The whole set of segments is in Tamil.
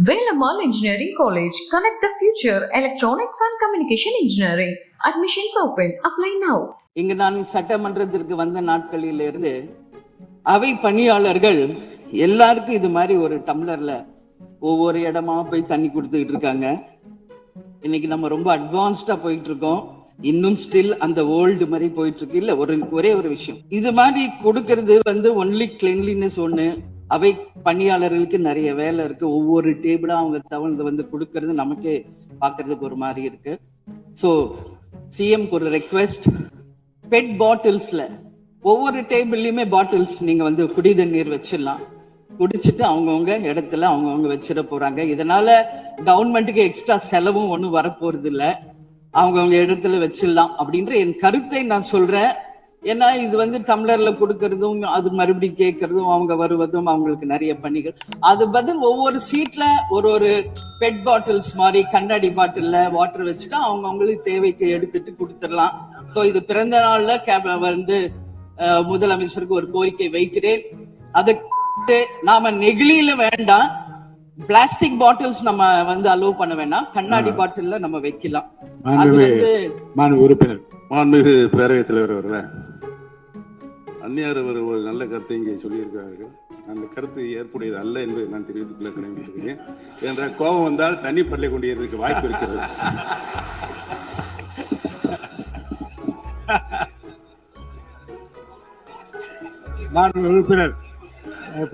Velamal Engineering College. Connect the future. Electronics and Communication Engineering. Admissions open. Apply now. இங்கு நான் சட்டமன்றத்திற்கு வந்த நாட்களிலிருந்து அவை பணியாளர்கள் எல்லாருக்கும் இது மாதிரி ஒரு டம்ளர்ல ஒவ்வொரு இடமா போய் தண்ணி கொடுத்துக்கிட்டு இருக்காங்க. இன்னைக்கு நம்ம ரொம்ப அட்வான்ஸ்டா போயிட்டு இருக்கோம். இன்னும் ஸ்டில் அந்த ஓல்டு மாதிரி போயிட்டு இருக்கு. இல்ல ஒரே ஒரு விஷயம், இது மாதிரி கொடுக்கறது ஒன்லி கிளீன்லினஸ் ஒண்ணு. அவை பணியாளர்களுக்கு நிறைய வேலை இருக்கு. ஒவ்வொரு டேபிளா அவங்க தவழ்ந்து கொடுக்கறது நமக்கே பாக்குறதுக்கு ஒரு மாதிரி இருக்கு. ஸோ சிஎம்க்கு ஒரு ரெக்வெஸ்ட், பெட் பாட்டில்ஸ்ல ஒவ்வொரு டேபிள்லயுமே பாட்டில்ஸ் நீங்க குடி தண்ணீர் வச்சிடலாம். குடிச்சிட்டு அவங்கவுங்க இடத்துல அவங்கவுங்க வச்சிட போறாங்க. இதனால கவர்மெண்ட்டுக்கு எக்ஸ்ட்ரா செலவும் ஒன்றும் வரப்போறது இல்லை. அவங்கவுங்க இடத்துல வச்சிடலாம் அப்படின்ற என் கருத்தை நான் சொல்றேன். ஏன்னா இது டம்ளர்ல கொடுக்கறதும் அது மறுபடியும் கேட்கறதும் அவங்க வருவதும் அவங்களுக்கு நிறைய பணிகள். அது பதில் ஒவ்வொரு சீட்ல ஒரு பெட் பாட்டில்ஸ் மாதிரி கண்ணாடி பாட்டில்ல வாட்டர் வச்சுட்டா அவங்களுக்கு தேவைக்கு எடுத்துட்டு கொடுத்துடலாம். சோ இது பிறந்த நாள்ல முதலமைச்சருக்கு ஒரு கோரிக்கை வைக்கிறேன். அதுக்கு நாம நெகிழியில வேண்டாம், பிளாஸ்டிக் பாட்டில்ஸ் நம்ம அலோவ் பண்ண வேண்டாம், கண்ணாடி பாட்டில்ல நம்ம வைக்கலாம். உறுப்பினர் மாண்புமிகு பேரவைத் தலைவர் அவர்களே, அந்நியார் அவர் ஒரு நல்ல கருத்தை இங்கே சொல்லியிருக்கிறார்கள். அந்த கருத்து ஏற்புடையது அல்ல என்பதை நான் தெரிவித்துக் கொள்ள கடமைப்பட்டிருக்கிறேன். என்ற கோபம் வந்தால் தண்ணி பள்ளி கொண்டிருக்க வாய்ப்பு இருக்கிறது. உறுப்பினர்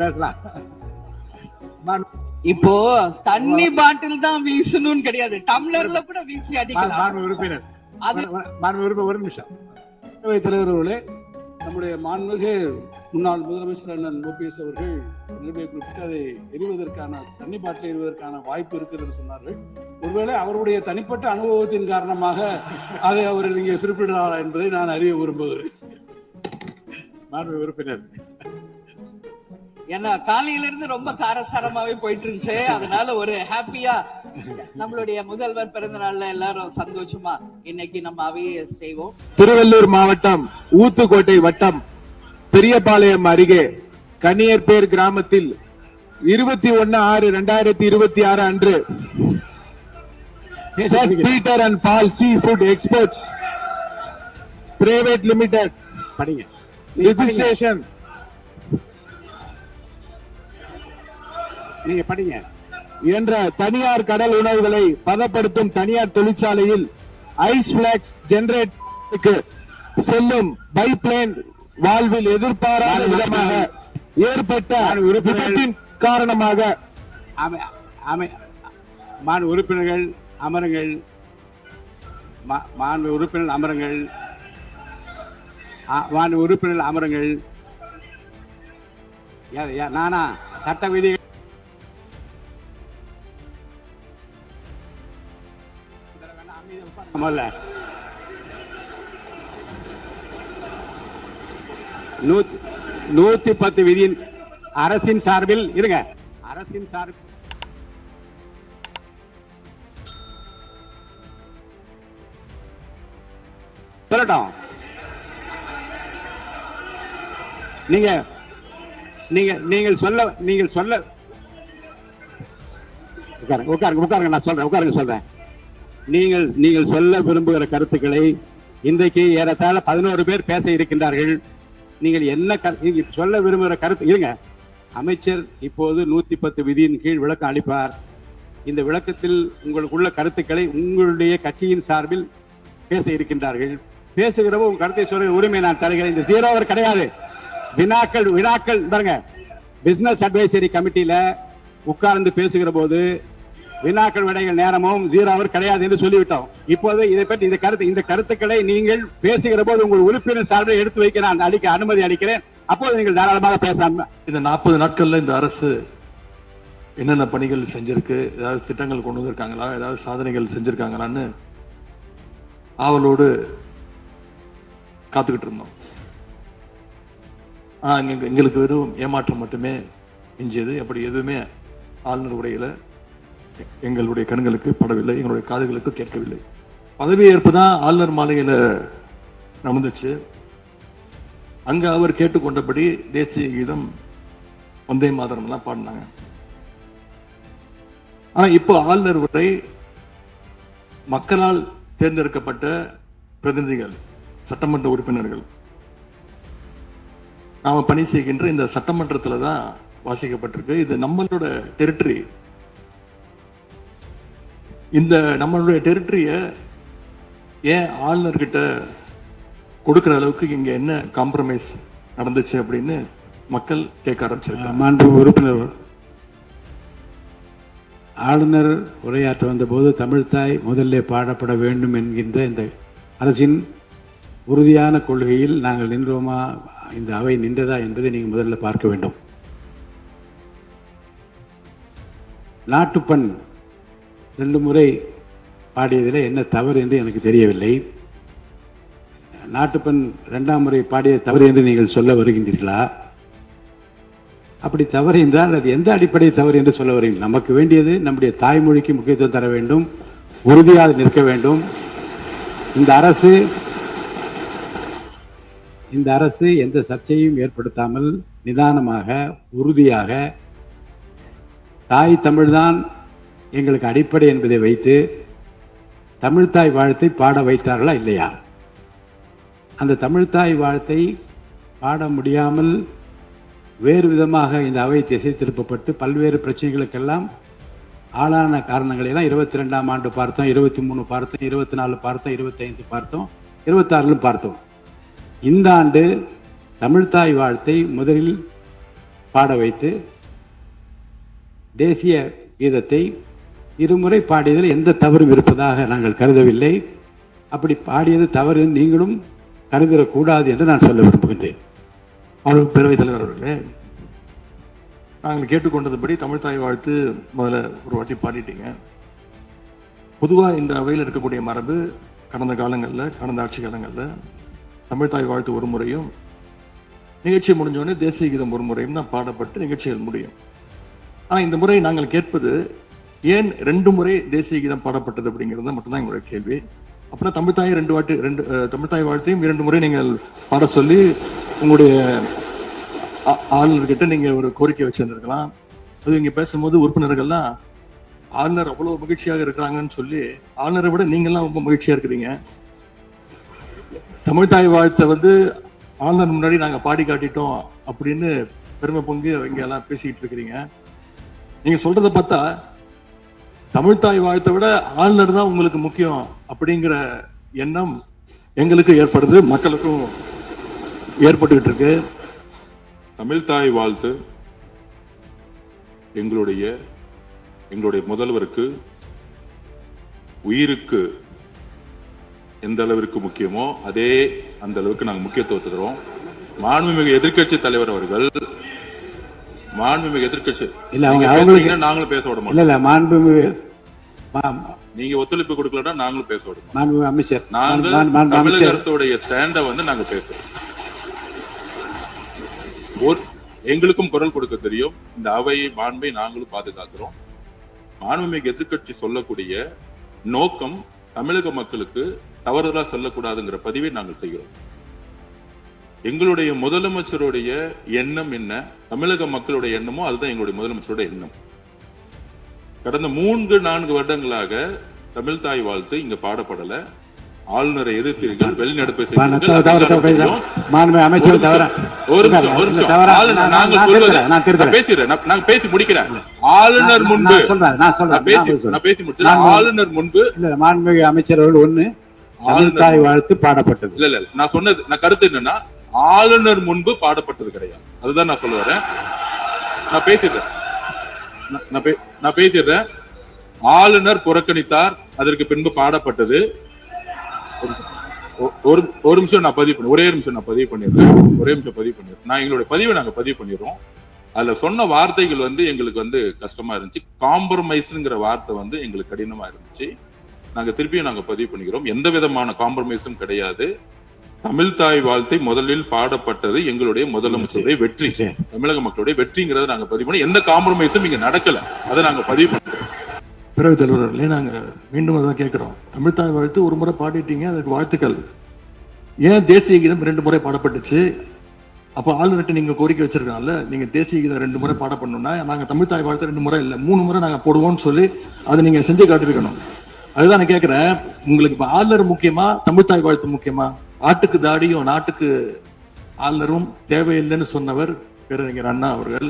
பேசலாம். இப்போ தண்ணி பாட்டில் தான் வீசணும்னு கிடையாது, டம்ளர்ல கூட வீசி அடிக்கலாம். உறுப்பினர் ஒரு நிமிஷம். தலைவர் அவர்களே, நம்முடைய மாண்புமிகு முன்னாள் முதலமைச்சர் அண்ணன் ஓபிஎஸ் அவர்கள் நிலைமையை குறிப்பிட்டு அதை எரிவதற்கான தண்ணி பாட்டில் எரிவதற்கான வாய்ப்பு இருக்குதுன்னு சொன்னார்கள். ஒருவேளை அவருடைய தனிப்பட்ட அனுபவத்தின் காரணமாக அதை அவர் இங்கே குறிப்பிடுறாரா என்பதை நான் அறிய விரும்புகிறேன். மாண்புமிகு உறுப்பினர், ஏன்னா காலையில இருந்து ரொம்ப காரசாரமாவே போயிட்டு இருந்துச்சு. அதனால ஒரு ஹாப்பியா நம்மளுடைய முதல்வர் பிறந்த நாள்ல எல்லாரும் சந்தோஷமா இன்னைக்கு நம்ம அவையை செய்வோம். திருவள்ளூர் மாவட்டம் ஊத்துக்கோட்டை வட்டம் பெரியபாளையம் அருகே கன்னியர்பேர் கிராமத்தில் 21/6/2026 அன்று saint Peter and Paul seafood exports private limited படிங்க ரெஜிஸ்ட்ரேஷன் நீங்க படிங்க என்ற தனியார் கடல் உணவுகளை பதப்படுத்தும் தனியார் தொழிற்சாலையில் ஐஸ் பிளாக்ஸ் ஜெனரேட்டருக்கு செல்லும் பைப்லைன் வால்வில் எதிர்பாராத விதமாக ஏற்பட்ட விபத்தின் காரணமாக உறுப்பினர்கள் அமருங்கள். உறுப்பினர் அமருங்கள். உறுப்பினர்கள் அமருங்கள். நானா சட்ட விதிகள் முதல்ல 110 விதியின் அரசின் சார்பில் இருங்க. அரசின் சார்பில் சொல்லட்டும். நீங்கள் சொல்ல உட்காருங்க. நான் சொல்றேன். நீங்கள் சொல்ல விரும்புகிற கருத்துக்களை இன்றைக்கு ஏறத்தாழ 11 பேர் பேச இருக்கின்றார்கள். நீங்கள் என்ன சொல்ல விரும்புகிற கருத்து இருங்க. அமைச்சர் இப்போது 110 விதியின் கீழ் விளக்கம் அளிப்பார். இந்த விளக்கத்தில் உங்களுக்குள்ள கருத்துக்களை உங்களுடைய கட்சியின் சார்பில் பேச இருக்கின்றார்கள். பேசுகிறப்போ உங்க கருத்தை சொல்ற உரிமை நான் தருகிறேன். இந்த 0 அவர் கிடையாது. வினாக்கள் பாருங்க, பிசினஸ் அட்வைசரி கமிட்டியில உட்கார்ந்து பேசுகிற போது வினாக்கள் விடைகள் நேரமும் 0 அவர் கிடையாது என்று சொல்லிவிட்டோம். இப்போது இதை பற்றி இந்த கருத்துக்களை நீங்கள் பேசுகிற போது உங்கள் உறுப்பினர் சார்பில் எடுத்து வைக்க நான் அனுமதி அளிக்கிறேன். அப்போது நீங்கள் தாராளமாக பேசலாம். இந்த 40 நாட்கள்ல இந்த அரசு என்னென்ன பணிகள் செஞ்சிருக்கு, ஏதாவது திட்டங்கள் கொண்டு வந்திருக்காங்களா, ஏதாவது சாதனைகள் செஞ்சிருக்காங்களான்னு ஆவலோடு காத்துக்கிட்டு இருந்தோம். எங்களுக்கு வெறும் ஏமாற்றம் மட்டுமே மிஞ்சியது. அப்படி எதுவுமே ஆளுநர் உரையில எங்களுடைய கண்களுக்கு படவில்லை, எங்களுடைய காதுகளுக்கு கேட்கவில்லை. பதவி ஏற்பு தான் ஆளுநர் மாளிகையில நடந்துச்சு. அங்க அவர் கேட்டுக்கொண்டபடி தேசிய கீதம் வந்தே மாதரம் எல்லாம் பாடினாங்க. ஆனா இப்போ ஆளுநர் உரை மக்களால் தேர்ந்தெடுக்கப்பட்ட பிரதிநிதிகள், சட்டமன்ற உறுப்பினர்கள் நாம பணி செய்கின்ற இந்த சட்டமன்றத்துல தான் வாசிக்கப்பட்டிருக்கு. இது நம்மளோட டெரிட்டரி. இந்த நம்மளுடைய டெரிட்டரிய ஏன் ஆளுநர்கிட்ட கொடுக்கிற அளவுக்கு இங்க என்ன காம்ப்ரமைஸ் நடந்துச்சு அப்படின்னு மக்கள் கேட்க ஆரம்பிச்சிருக்காங்க. மாண்பு உறுப்பினர், ஆளுநர் உரையாற்ற வந்தபோது தமிழ்த்தாய் முதல்ல பாடப்பட வேண்டும் என்கின்ற இந்த அரசின் உறுதியான கொள்கையில் நாங்கள் நின்றோமா, இந்த அவை நின்றதா என்பதை நீங்கள் முதல்ல பார்க்க வேண்டும். நாட்டுப்பண் 2 முறை பாடியதில் என்ன தவறு என்று எனக்கு தெரியவில்லை. நாட்டுப்பண் 2ஆம் முறை பாடிய தவறு என்று நீங்கள் சொல்ல வருகின்றீர்களா? அப்படி தவறு என்றால் அது எந்த அடிப்படை தவறு என்று சொல்ல வருகிறீர்கள்? நமக்கு வேண்டியது நம்முடைய தாய்மொழிக்கு முக்கியத்துவம் தர வேண்டும், உறுதியாக நிற்க வேண்டும். இந்த அரசு எந்த சர்ச்சையும் ஏற்படுத்தாமல் நிதானமாக உறுதியாக தாய் தமிழ்தான் எங்களுக்கு அடிப்படை என்பதை வைத்து தமிழ்த்தாய் வாழ்த்தை பாட வைத்தார்களா இல்லையா? அந்த தமிழ்த்தாய் வாழ்த்தை பாட முடியாமல் வேறு விதமாக இந்த அவை திசை திருப்பப்பட்டு பல்வேறு பிரச்சனைகளுக்கெல்லாம் ஆளான காரணங்களெல்லாம் 22ஆம் ஆண்டு பார்த்தோம், 23 பார்த்தோம், 24 பார்த்தோம், 25 பார்த்தோம், 26 பார்த்தோம். இந்த ஆண்டு தமிழ்த்தாய் வாழ்த்தை முதலில் பாட வைத்து தேசிய கீதத்தை 2 முறை பாடியதில் எந்த தவறும் இருப்பதாக நாங்கள் கருதவில்லை. அப்படி பாடியது தவறு நீங்களும் கருதிடக்கூடாது என்று நான் சொல்ல விரும்புகின்றேன். பேரவைத் தலைவர் அவர்களே, நாங்கள் கேட்டுக்கொண்டதுபடி தமிழ்த்தாய் வாழ்த்து முதல்ல ஒரு வாட்டி பாடிட்டீங்க. பொதுவாக இந்த அவையில் இருக்கக்கூடிய மரபு கடந்த காலங்களில், கடந்த ஆட்சி காலங்களில் தமிழ்த்தாய் வாழ்த்து ஒரு முறையும் நிகழ்ச்சி முடிஞ்சோடனே தேசிய கீதம் ஒரு முறையும் தான் பாடப்பட்டு நிகழ்ச்சிகள் முடியும். ஆனால் இந்த முறை நாங்கள் கேட்பது ஏன் 2 முறை தேசிய கீதம் பாடப்பட்டது அப்படிங்கிறது மட்டும்தான் எங்களுடைய கேள்வி. அப்புறம் தமிழ்த்தாய் தமிழ்த்தாய் வாழ்த்தையும் 2 முறை நீங்கள் பாட சொல்லி உங்களுடைய ஆளுநர்கிட்ட நீங்க ஒரு கோரிக்கை வச்சிருந்திருக்கலாம். அது இங்க பேசும்போது உறுப்பினர்கள்லாம் ஆளுநர் அவ்வளவு மகிழ்ச்சியாக இருக்கிறாங்கன்னு சொல்லி ஆளுநரை விட நீங்கள்லாம் ரொம்ப மகிழ்ச்சியா இருக்கிறீங்க. தமிழ்த்தாய் வாழ்த்தை ஆளுநர் முன்னாடி நாங்க பாடி காட்டிட்டோம் அப்படின்னு பெருமை பொங்கி இங்க எல்லாம் பேசிக்கிட்டு இருக்கிறீங்க. நீங்க சொல்றத பார்த்தா தமிழ்த்தாய் வாழ்த்தை விட ஆளுநர் தான் உங்களுக்கு முக்கியம் அப்படிங்கிற எண்ணம் எங்களுக்கு ஏற்படுது, மக்களுக்கும் ஏற்பட்டுக்கிட்டு இருக்கு. தமிழ்த்தாய் வாழ்த்து எங்களுடைய முதல்வருக்கு உயிருக்கு எந்த அளவிற்கு முக்கியமோ அந்த அளவுக்கு நாங்கள் முக்கியத்துவத்தை தருவோம். மாண்புமிகு எதிர்க்கட்சி தலைவர் அவர்கள் நாங்களும் பேச விட மாட்டோம். நீங்க ஒத்துழைப்பு கொடுக்கலன்னா நாங்களும் பேச விட மாட்டோம். அமைச்சர், தமிழக அரசுடைய ஸ்டாண்ட நாங்க பேசுறோம். எங்களுக்கும் குரல் கொடுக்க தெரியும். இந்த அவையை மாண்பை நாங்களும் பாதுகாக்கிறோம். மாண்புமிகு எதிர்க்கட்சி சொல்லக்கூடிய நோக்கம் தமிழக மக்களுக்கு தவறுதலா சொல்லக்கூடாதுங்கிற பதிவை நாங்கள் செய்கிறோம். எங்களுடைய முதலமைச்சருடைய எண்ணம் என்ன, தமிழக மக்களுடைய எண்ணமோ அதுதான் எங்களுடைய முதலமைச்சருடைய எண்ணம். கடந்த 3-4 வருடங்களாக தமிழ்த்தாய் வாழ்த்து இங்க பாடப்படல. ஆளுநரை எதிர்த்தீர்கள், வெளிநடப்பு பேசி முடிக்கிறேன். ஆளுநர் முன்பு மாண்புமிகு அமைச்சர்கள் தமிழ்த்தாய் வாழ்த்து பாடப்பட்டது. இல்ல நான் சொன்னது, நான் கருத்து என்னன்னா ஆளுநர் முன்பு பாடப்பட்டது கிடையாது. அதுதான் நான் சொல்ல வரேன். நான் பேசிடுறேன். ஆளுநர் புறக்கணித்தார், அதற்கு பின்பு பாடப்பட்டது. ஒரு நிமிஷம் நான் பதிவு பண்ணி ஒரே நிமிஷம் நான் பதிவு பண்ணிடுறேன். நான் எங்களுடைய பதிவை நாங்க பதிவு பண்ணிடுறோம். அதுல சொன்ன வார்த்தைகள் எங்களுக்கு கஷ்டமா இருந்துச்சு. காம்ப்ரமைஸ்ங்கிற வார்த்தை எங்களுக்கு கடினமா இருந்துச்சு. நாங்க திருப்பியும் நாங்க பதிவு பண்ணிக்கிறோம். எந்த விதமான காம்ப்ரமைஸும் கிடையாது. தமிழ்த்தாய் வாழ்த்தை முதலில் பாடப்பட்டது எங்களுடைய முதலமைச்சருடைய வெற்றி, தமிழக மக்களுடைய வெற்றிங்கிறத நாங்க பதிவு பண்ணி எந்த காம்ப்ரமைஸும் இங்க நடக்கல. அதை நாங்க பதிவு பண்றோம். பிறகு தலைவர்களே, நாங்க மீண்டும் அதான் கேட்கிறோம். தமிழ்த்தாய் வாழ்த்து ஒரு முறை பாடிட்டீங்க, அதுக்கு வாழ்த்துக்கள். ஏன் தேசிய கீதம் 2 முறை பாடப்பட்டுச்சு? அப்போ ஆளுநர்கிட்ட நீங்க கோரிக்கை வச்சிருக்கனால நீங்க தேசிய கீதம் 2 முறை பாட பண்ணணும்னா நாங்க தமிழ் தாய் வாழ்த்து 2 முறை இல்லை 3 முறை நாங்க போடுவோம்னு சொல்லி அதை நீங்க செஞ்சு காட்டிருக்கணும். அதுதான் நான் கேட்கிறேன், உங்களுக்கு இப்ப ஆளுநர் முக்கியமா தமிழ் தாய் வாழ்த்து முக்கியமா? ஆட்டுக்கு தாடியும் நாட்டுக்கு ஆளுநரும் தேவையில்லைன்னு சொன்னவர் பேரறிஞர் அண்ணா அவர்கள்.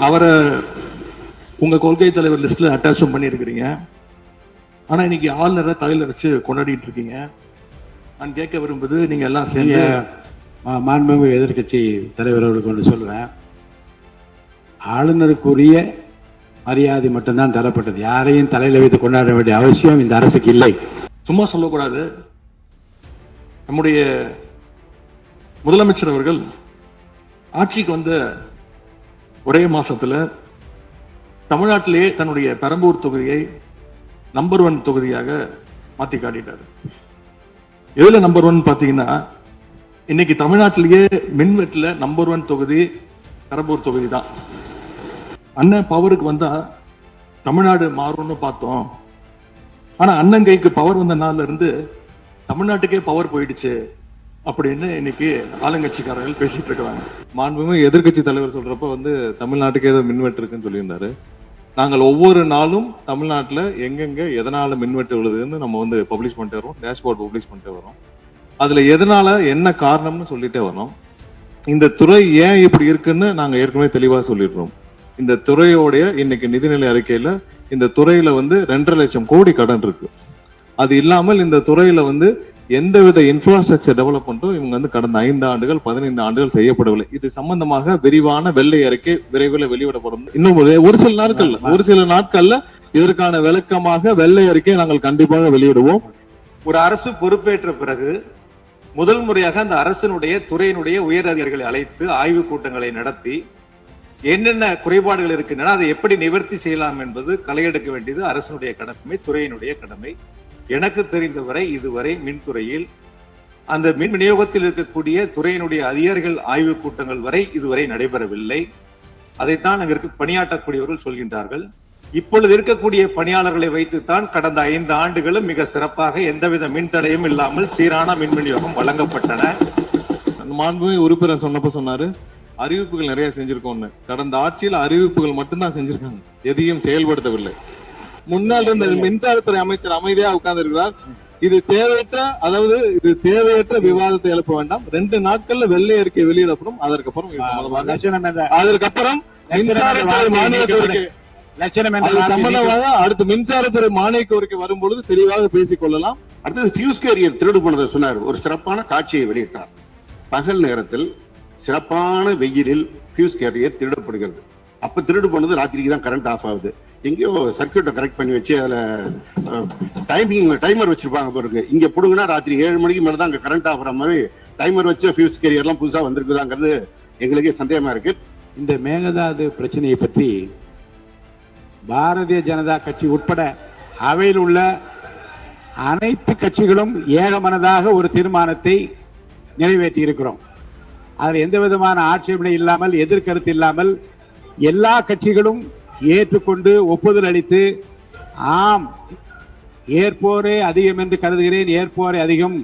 அவரை உங்க கொள்கை தலைவர் லிஸ்ட்ல அட்டாச்சும் பண்ணியிருக்கிறீங்க. ஆனா இன்னைக்கு ஆளுநரை தலையில வச்சு கொண்டாடிட்டு இருக்கீங்க. நான் கேட்க விரும்புது, நீங்க எல்லாம் சேர்ந்து மாண்புமிகு எதிர்க்கட்சி தலைவர் அவர்களுக்கு ஒன்று சொல்றேன். ஆளுநருக்குரிய மரியாதை மட்டும்தான் தரப்பட்டது. யாரையும் தலையில வைத்து கொண்டாட வேண்டிய அவசியம் இந்த அரசுக்கு இல்லை. சும்மா சொல்லக்கூடாது. நம்முடைய முதலமைச்சர் அவர்கள் ஆட்சிக்கு வந்த ஒரே மாசத்துல தமிழ்நாட்டிலேயே தன்னுடைய பெரம்பூர் தொகுதியை நம்பர் 1 தொகுதியாக மாத்தி காட்டிட்டாரு. எதுல நம்பர் 1 பாத்தீங்கன்னா, இன்னைக்கு தமிழ்நாட்டிலேயே மின்வெட்டுல நம்பர் 1 தொகுதி பெரம்பூர் தொகுதி தான். அண்ணன் பவருக்கு வந்தா தமிழ்நாடு மாறும்னு பார்த்தோம். ஆனா அண்ணன் கைக்கு பவர் வந்த நாள்ல இருந்து தமிழ்நாட்டுக்கே பவர் போயிடுச்சு அப்படின்னு இன்னைக்கு ஆளுங்கட்சிக்காரர்கள் பேசிட்டு இருக்கிறாங்க. மாண்புமிகு எதிர்க்கட்சி தலைவர் சொல்றப்ப தமிழ்நாட்டுக்கு ஏதோ மின்வெட்டு இருக்குன்னு சொல்லியிருந்தாரு. நாங்கள் ஒவ்வொரு நாளும் தமிழ்நாட்டில் எங்கெங்க எதனால மின்வெட்டு விழுதுன்னு நம்ம பப்ளிஷ் பண்ணிட்டே வரோம், டேஷ்போர்ட் பப்ளிஷ் பண்ணிட்டே வரோம். அதுல எதனால என்ன காரணம்னு சொல்லிட்டே வரோம். இந்த துறை ஏன் இப்படி இருக்குன்னு நாங்க ஏற்கனவே தெளிவா சொல்லிடுறோம். இந்த துறையோடைய இன்னைக்கு நிதிநிலை அறிக்கையில இந்த துறையில 2.5 லட்சம் கோடி கடன் இருக்கு. அது இல்லாமல் இந்த துறையில எந்தவித இன்ஃப்ராஸ்ட்ரக்சர் டெவலப்மெண்ட்டும் இவங்க கடந்த 5 ஆண்டுகள் 15 ஆண்டுகள் செய்யப்படவில்லை. இது சம்பந்தமாக விரிவான வெள்ளை அறிக்கை விரைவில் வெளியிடப்படும். இன்னும் ஒரு சில நாட்கள்ல இதற்கான விளக்கமாக வெள்ளை அறிக்கை நாங்கள் கண்டிப்பாக வெளியிடுவோம். ஒரு அரசு பொறுப்பேற்ற பிறகு முதல் முறையாக அந்த அரசினுடைய துறையினுடைய உயர் அதிகாரிகளை அழைத்து ஆய்வு கூட்டங்களை நடத்தி என்னென்ன குறைபாடுகள் இருக்கின்றன, அதை எப்படி நிவர்த்தி செய்யலாம் என்பது களையெடுக்க வேண்டியது அரசினுடைய கடமை, துறையினுடைய கடமை. எனக்கு தெரிந்தவரை இதுவரை மின்துறையில் அந்த மின் விநியோகத்தில் இருக்கக்கூடிய துறையினுடைய அதிகாரிகள் ஆய்வு கூட்டங்கள் வரை இதுவரை நடைபெறவில்லை. அதைத்தான் அங்கிருக்கு பணியாற்றக்கூடியவர்கள் சொல்கின்றார்கள். இப்பொழுது இருக்கக்கூடிய பணியாளர்களை வைத்துத்தான் கடந்த 5 ஆண்டுகளும் மிக சிறப்பாக எந்தவித மின் தடையும் இல்லாமல் சீரான மின் விநியோகம் வழங்கப்பட்டன. மாண்புமிகு உறுப்பினர் சொன்னப்ப சொன்னாரு, அறிவிப்புகள் நிறைய செஞ்சிருக்கோம்னு. கடந்த ஆட்சியில் அறிவிப்புகள் மட்டும்தான் செஞ்சிருக்காங்க, எதையும் செயல்படுத்தவில்லை. முன்னாள் இருந்த மின்சாரத்துறை அமைச்சர் அமைதியா உட்கார்ந்து இருக்கிறார். இது தேவையற்ற விவாதத்தை எழுப்ப வேண்டாம். 2 நாட்கள்ல வெள்ளை அறிக்கை வெளியிடப்படும். அதற்கப்புறம் மின்சாரத்துறை மானிய கோரிக்கை சம்பந்தமாக அடுத்து மின்சாரத்துறை மானிய கோரிக்கை வரும்பொழுது தெளிவாக பேசிக் கொள்ளலாம். அடுத்தது ஃபியூஸ் கேரியர் திருடு போனதை சொன்னார். ஒரு சிறப்பான காட்சியை வெளியிட்டார். பகல் நேரத்தில் சிறப்பான வெயிலில் ஃபியூஸ் கேரியர் திருடப்படுகிறது. அப்ப திருடு போனது ராத்திரிக்கு தான் கரண்ட் ஆஃப் ஆகுது. எங்கேயோ சர்க்கியூட்டை கரெக்ட் பண்ணி வச்சு அதுல டைமர் வச்சிருப்பாங்க பாருங்க. இங்க போடுங்கன்னா ராத்திரி 7 மணிக்கு மேலதான் அங்க கரண்ட் ஆகிற மாதிரி டைமர் வச்ச ஃபியூஸ் கேரியர்லாம் புதுசா வந்திருக்குதாங்கிறது எங்களுக்கே சந்தேகமா இருக்கு. இந்த மேகதாது பிரச்சனையை பற்றி பாரதிய ஜனதா கட்சி உட்பட அவையில் உள்ள அனைத்து கட்சிகளும் ஏகமனதாக ஒரு தீர்மானத்தை நிறைவேற்றி இருக்கிறோம். அதில் எந்த விதமான ஆட்சேபனை இல்லாமல், எதிர்கருத்து இல்லாமல் எல்லா கட்சிகளும் ஏற்றுக்கொண்டு ஒப்புதல் அளித்து, ஆம் ஏற்போரே அதிகம் என்று கருதுகிறேன், ஏற்போரே அதிகம்,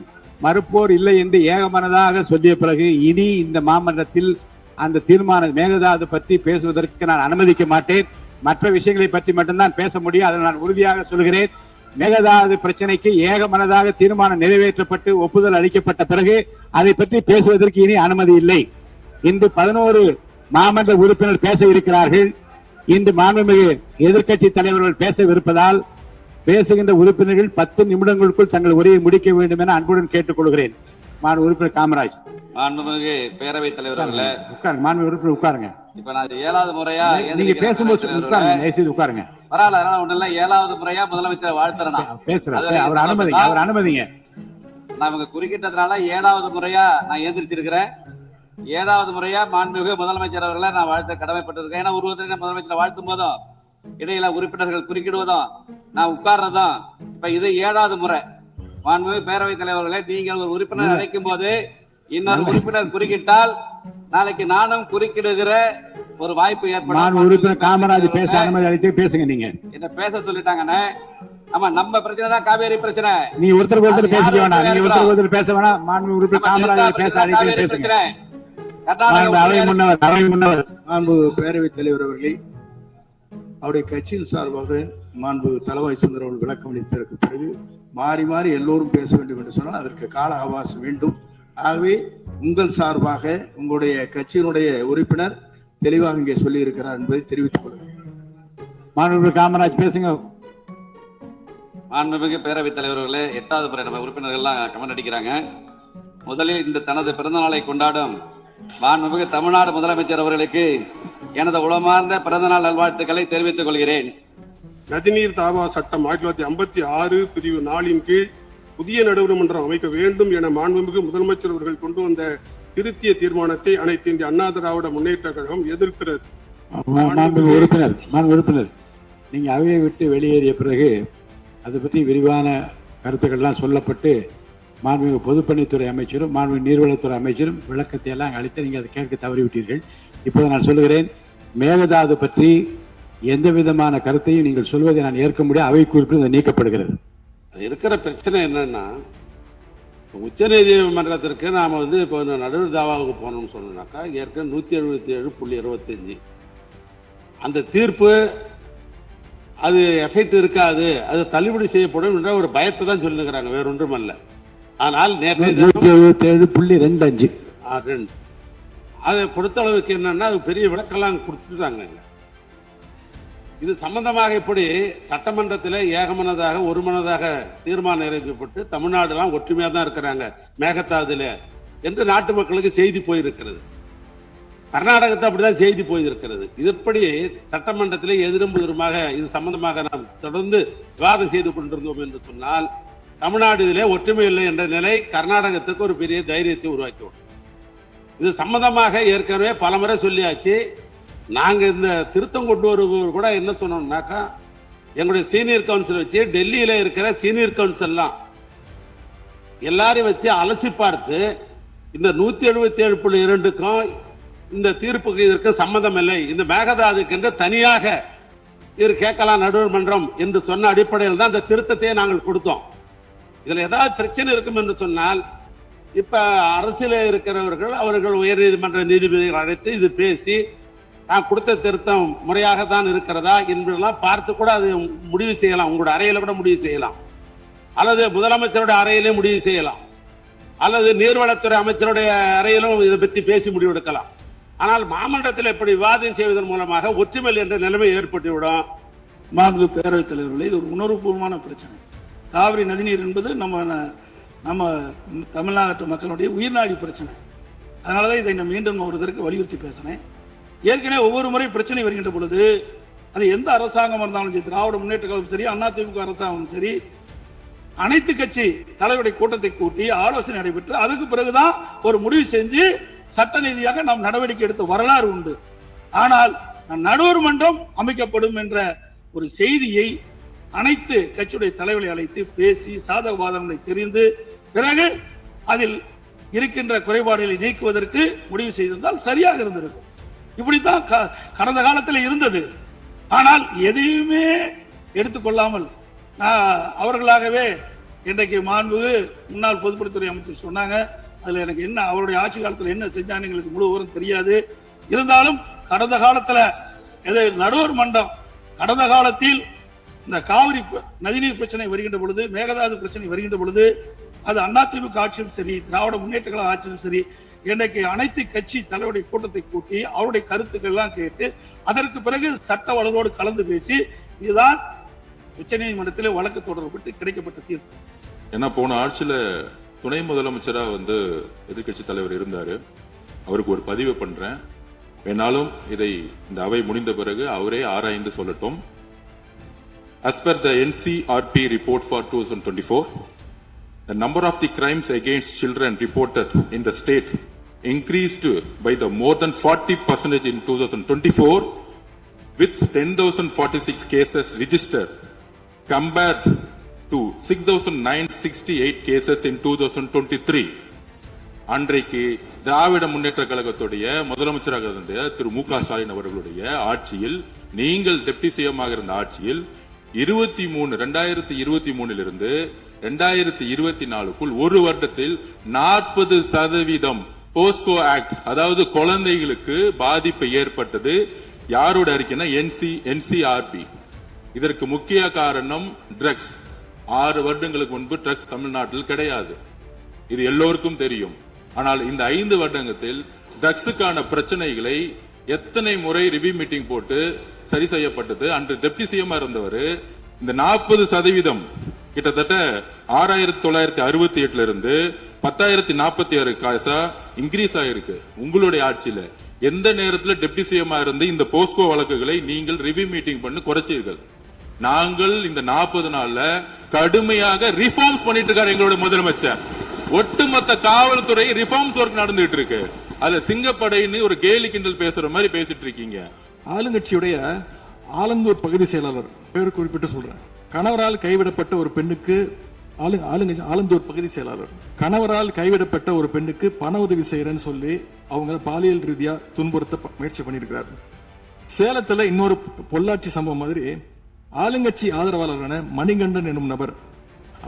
மறுப்போர் இல்லை என்று ஏகமனதாக சொல்லிய பிறகு இனி இந்த மாமன்றத்தில் அந்த தீர்மானம் மேகதாது பற்றி பேசுவதற்கு நான் அனுமதிக்க மாட்டேன். மற்ற விஷயங்களை பற்றி மட்டும்தான் பேச முடியும். அதை நான் உறுதியாக சொல்கிறேன். மேகதாது பிரச்சனைக்கு ஏகமனதாக தீர்மானம் நிறைவேற்றப்பட்டு ஒப்புதல் அளிக்கப்பட்ட பிறகு அதை பற்றி பேசுவதற்கு இனி அனுமதி இல்லை. இன்று 11 மாமன்ற உறுப்பினர் பேச இருக்கிறார்கள். இன்று மாண்புமிகு எதிர்க்கட்சி தலைவர்கள் பேசவிருப்பதால் பேசுகின்ற உறுப்பினர்கள் 10 நிமிடங்களுக்குள் தங்கள் உரையை முடிக்க வேண்டும் என அன்புடன் கேட்டுக்கொள்கிறேன். மாண்பு உறுப்பினர் காமராஜ். மாண்புமிகு பேரவைத் தலைவர் அவர்களே, உட்காருங்க. மாண்பு உறுப்பினர் உட்காருங்க. இப்ப நான் 7வது முறையா நீங்க பேசும்போது உட்காருங்க, தயவுசெய்து உட்காருங்க. பரவாயில்ல, அதனால ஒண்ணு இல்ல. 7வது முறையா முதலமைச்சர் வாழ்த்துறேன். பேசுறேன், அவர் அனுமதிங்க. நான் இவங்க குறுக்கிட்டதுனால 7வது முறையா நான் எந்திரிச்சிருக்கிறேன். 7வது முறையா மாண்புமிகு முதலமைச்சர் அவர்களை நான் வாழ்த்த கடமைப்பட்டிருக்கேன். ஏன்னா ஒருவருக்கு முதலமைச்சரை வாழ்த்தும் போதும் இடையில உறுப்பினர்கள் குறுக்கிடுவதும் நான் உட்கார்றதும் இப்ப இது 7வது முறை. மாண்புமிகு பேரவைத் தலைவர்களே, நீங்கள் ஒரு உறுப்பினர் அழைக்கும் போது இன்னொரு உறுப்பினர் குறுக்கிட்டால் நாளைக்கு நானும் குறுக்கிடுகிற ஒரு வாய்ப்பு ஏற்படும். உறுப்பினர் காமராஜ் பேச அனுமதி அளித்து பேசுங்க. நீங்க என்ன பேச சொல்லிட்டாங்கன்னு. ஆமா, நம்ம பிரச்சனை தான் காவேரி பிரச்சனை. நீ ஒருத்தர் பேசிக்க வேணாம். நீங்க ஒருத்தர் பேச வேணாம். மாண்பு உறுப்பினர் காமராஜ் பேச அழைத்து பேசுங்க. மாண்பு பேரவைத் தலைவர் அவர்களே, அவருடைய கட்சியின் சார்பாக மாண்பு தளவாய் சுந்தரம் அவர்கள் விளக்கம் அளித்ததற்கு பிறகு மாறி மாறி எல்லோரும் பேச வேண்டும் என்று சொன்னால் அதற்கு கால அவகாசம் வேண்டும். ஆகவே உங்கள் சார்பாக உங்களுடைய கட்சியினுடைய உறுப்பினர் தெளிவாக இங்கே சொல்லி இருக்கிறார் என்பதை தெரிவித்துக் கொள்கிறேன். மாண்புமிகு காமராஜ் பேசுங்க. மாண்புமிகு பேரவைத் தலைவர்களே, 8வது முறை நம்ம உறுப்பினர்கள்லாம் கமெண்ட் அடிக்கிறாங்க. முதலில் இந்த தனது பிறந்த நாளை கொண்டாடும் மாண்புமிகு தமிழ்நாடு முதலமைச்சர் அவர்களுக்கு எனது உளமார்ந்த பிறந்தநாள் நல்வாழ்த்துக்களை தெரிவித்துக் கொள்கிறேன். நதிநீர் தாவா சட்டம் 1956 பிரிவு 4 கீழ் புதிய நடுவர்மன்றம் அமைக்க வேண்டும் என மாண்புமிகு முதலமைச்சர் அவர்கள் கொண்டு வந்த திருத்திய தீர்மானத்தை அனைத்து இந்திய அண்ணா திராவிட முன்னேற்ற கழகம் எதிர்க்கிறது. உறுப்பினர், நீங்க அவையை விட்டு வெளியேறிய பிறகு அதை பற்றி விரிவான கருத்துக்கள்லாம் சொல்லப்பட்டு மாண்புமிகு பொதுப்பணித்துறை அமைச்சரும் மாண்புமிகு நீர்வளத்துறை அமைச்சரும் விளக்கத்தை எல்லாம் அளித்து நீங்கள் அதை கேட்க தவறிவிட்டீர்கள். இப்போது நான் சொல்லுகிறேன், மேகதாது பற்றி எந்த விதமான கருத்தையும் நீங்கள் சொல்வதை நான் ஏற்க முடியாது. அவை குறிப்பில் நீக்கப்படுகிறது. இருக்கிற பிரச்சனை என்னன்னா, உச்ச நீதிமன்றத்திற்கு நாம இப்போ நடுவர் தாவாவுக்கு போனோம்னு சொன்னாக்கா ஏற்கனவே 177.25 அந்த தீர்ப்பு அது எஃபெக்ட் இருக்காது, அது தள்ளுபடி செய்யப்படும் என்ற ஒரு பயத்தை தான் சொல்லுங்கிறாங்க, வேற ஒன்றும் அல்ல. ஆனால் 177.25 அதை பொறுத்த அளவுக்கு என்னன்னா அது பெரிய விளக்கெல்லாம் கொடுத்துட்டாங்க. இது சம்பந்தமாக இப்படி சட்டமன்றத்தில் ஏகமனதாக ஒருமனதாக தீர்மானம் நிறைவேற்றப்பட்டு தமிழ்நாடுலாம் ஒற்றுமையாக தான் இருக்கிறாங்க மேகதாதுல என்று நாட்டு மக்களுக்கு செய்தி போயிருக்கிறது. கர்நாடகத்தை அப்படிதான் செய்தி போயிருக்கிறது. இதுபடி சட்டமன்றத்திலே எதிரும் புதிருமாக இது சம்பந்தமாக நாம் தொடர்ந்து விவாதம் செய்து கொண்டிருந்தோம் என்று சொன்னால் தமிழ்நாடு இதிலே ஒற்றுமை இல்லை என்ற நிலை கர்நாடகத்துக்கு ஒரு பெரிய தைரியத்தை உருவாக்கிவிடும். இது சம்பந்தமாக ஏற்கனவே பலமுறை சொல்லியாச்சு. நாங்க இந்த திருத்தம் கொண்டு வருவோர் கூட என்ன சொன்னோம்னாக்கா, எங்களுடைய சீனியர் கவுன்சில் வச்சு டெல்லியில இருக்கிற சீனியர் கவுன்சில்லாம் எல்லாரையும் வச்சு அலசி பார்த்து இந்த 177.2க்கும் இந்த தீர்ப்புக்கு இதற்கு சம்மந்தம் இல்லை, இந்த மேகதாதுக்கு என்று தனியாக இது கேட்கலாம் நடுவர் மன்றம் என்று சொன்ன அடிப்படையில் தான் இந்த திருத்தத்தையே நாங்கள் கொடுத்தோம். இதுல ஏதாவது பிரச்சனை இருக்கும் என்று சொன்னால் இப்ப அரசியல இருக்கிறவர்கள் அவர்கள் உயர் நீதிமன்ற நீதிபதிகள் அழைத்து இது பேசி நான் கொடுத்த திருத்தம் முறையாக தான் இருக்கிறதா என்பதெல்லாம் பார்த்து கூட அது முடிவு செய்யலாம். உங்களுடைய அறையில கூட முடிவு செய்யலாம், அல்லது முதலமைச்சருடைய அறையிலே முடிவு செய்யலாம், அல்லது நீர்வளத்துறை அமைச்சருடைய அறையிலும் இதை பற்றி பேசி முடிவெடுக்கலாம். ஆனால் மாமன்றத்தில் இப்படி விவாதம் செய்வதன் மூலமாக ஒற்றுமை என்ற நிலைமை ஏற்பட்டுவிடும். மாண்பு பேரவைத் தலைவர்களே, இது ஒரு உணர்வுபூர்வமான பிரச்சனை. காவிரி நதிநீர் என்பது நம்ம தமிழ்நாட்டு மக்களுடைய உயிர்நாடி பிரச்சனை. அதனாலதான் இதை நான் மீண்டும் ஒரு இதற்கு வலியுறுத்தி பேசினேன். ஏற்கனவே ஒவ்வொரு முறை பிரச்சனை வருகின்ற பொழுது அது எந்த அரசாங்கம் இருந்தாலும் சரி, திராவிட முன்னேற்ற கழகம் சரி, அதிமுக அரசாங்கம் சரி, அனைத்து கட்சி தலைவருடைய கூட்டத்தை கூட்டி ஆலோசனை நடைபெற்று அதுக்கு பிறகுதான் ஒரு முடிவு செஞ்சு சட்ட ரீதியாக நாம் நடவடிக்கை எடுத்த வரலாறு உண்டு. ஆனால் நடுவர் மன்றம் அமைக்கப்படும் என்ற ஒரு செய்தியை அனைத்து கட்சியுடைய தலைவர்களை அழைத்து பேசி சாதக பாதகங்களை தெரிந்து பிறகு அதில் இருக்கின்ற குறைபாடுகளை நீக்குவதற்கு முடிவு செய்திருந்தால் சரியாக இருந்திருக்கும். இப்படித்தான் கடந்த காலத்தில் இருந்தது. ஆனால் எதையுமே எடுத்துக்கொள்ளாமல் அவர்களாகவே இன்றைக்கு மாண்புமிகு முன்னாள் பொதுப்பணித்துறை அமைச்சர் சொன்னாங்க. அதுல எனக்கு என்ன அவருடைய ஆட்சி காலத்தில் என்ன செஞ்சான்னு எங்களுக்கு முழு விவரம் தெரியாது. இருந்தாலும் கடந்த காலத்துல நடுவர் மன்றம் கடந்த காலத்தில் இந்த காவிரி நதிநீர் பிரச்சனை வருகின்ற பொழுது, மேகதாது பிரச்சனை வருகின்ற பொழுது, அது அதிமுக ஆட்சியும் சரி, திராவிட முன்னேற்ற கழக ஆட்சியும் சரி, இன்றைக்கு அனைத்து கட்சி தலைவருடைய கூட்டத்தை கூட்டி அவருடைய கருத்துக்கள் எல்லாம் கேட்டு அதற்கு பிறகு சட்ட வளரோடு கலந்து பேசி இதுதான் உச்ச நீதிமன்றத்தில் வழக்கு தொடரப்பட்டு கிடைக்கப்பட்ட தீர்ப்பு. ஏன்னா போன ஆட்சியில துணை முதலமைச்சரா எதிர்கட்சி தலைவர் இருந்தாரு. அவருக்கு ஒரு பதிவு பண்றேன், வேணாலும் இதை இந்த அவை முடிந்த பிறகு அவரே ஆராய்ந்து சொல்லட்டும். As per the NCRP report for 2024, the number of the crimes against children reported in the state increased by the more than 40% in 2024, with 10,046 cases registered compared to 6,968 cases in 2023. அன்றைக்கு திராவிட முன்னேற்ற கழகத்துடைய முதலமைச்சராக இருந்த திரு மு.க. ஸ்டாலின் அவர்களுடைய ஆட்சியில், நீங்கள் டெப்டி சிஎம்மாக இருந்த ஆட்சியில் 2023 2024 ஒரு வருடத்தில் 40% போஸ்கோ ஆக்ட், அதாவது குழந்தைகளுக்கு பாதிப்பு ஏற்பட்டது யாரோட அறிக்கைன்னா என்சிஆர்பி. இதற்கு முக்கிய காரணம் ட்ரக்ஸ். 6 வருடங்களுக்கு முன்பு ட்ரக்ஸ் தமிழ்நாட்டில் கிடையாது, இது எல்லோருக்கும் தெரியும். ஆனால் இந்த 5 வருடத்தில் ட்ரக்ஸுக்கான பிரச்சனைகளை எத்தனை முறை ரிவ்யூ மீட்டிங் போட்டு சரி செய்யப்பட்டது. அன்று டெப்டி சிஎம் இருந்தவர் இந்த 40% கிட்டத்தட்ட 6968 இருந்து 10,046 காசா இன்க்ரீஸ் ஆயிருக்கு உங்களுடைய ஆட்சியில. எந்த நேரத்தில் டெப்டி சிஎம் இருந்து இந்த போஸ்கோ வழக்குகளை நீங்கள் ரிவ்யூ மீட்டிங் பண்ணி குறைச்சீர்கள்? நாங்கள் இந்த 40 நாள்ல கடுமையாக ரிஃபார்ம்ஸ் பண்ணிட்டு இருக்காரு எங்களோட முதலமைச்சர். ஒட்டுமொத்த காவல்துறை ரிஃபார்ம்ஸ் ஒர்க் நடந்துட்டு இருக்கு. அதுல சிங்கப்படைன்னு ஒரு கேலி கிண்டல் பேசுற மாதிரி பேசிட்டு இருக்கீங்க. ஆளுங்கட்சியுடைய ஆலந்தூர் பகுதி செயலாளர் பேர் குறிப்பிட்டு சொல்றேன். கணவரால் கைவிடப்பட்ட ஒரு பெண்ணுக்கு ஆலந்தூர் பகுதி செயலாளர் கணவரால் கைவிடப்பட்ட ஒரு பெண்ணுக்கு பண உதவி செய்யறேன்னு சொல்லி அவங்க பாலியல் ரீதியா துன்புறுத்த முயற்சி பண்ணிருக்கிறார். சேலத்துல இன்னொரு பொள்ளாச்சி சம்பவம் மாதிரி ஆளுங்கட்சி ஆதரவாளரான மணிகண்டன் என்னும் நபர்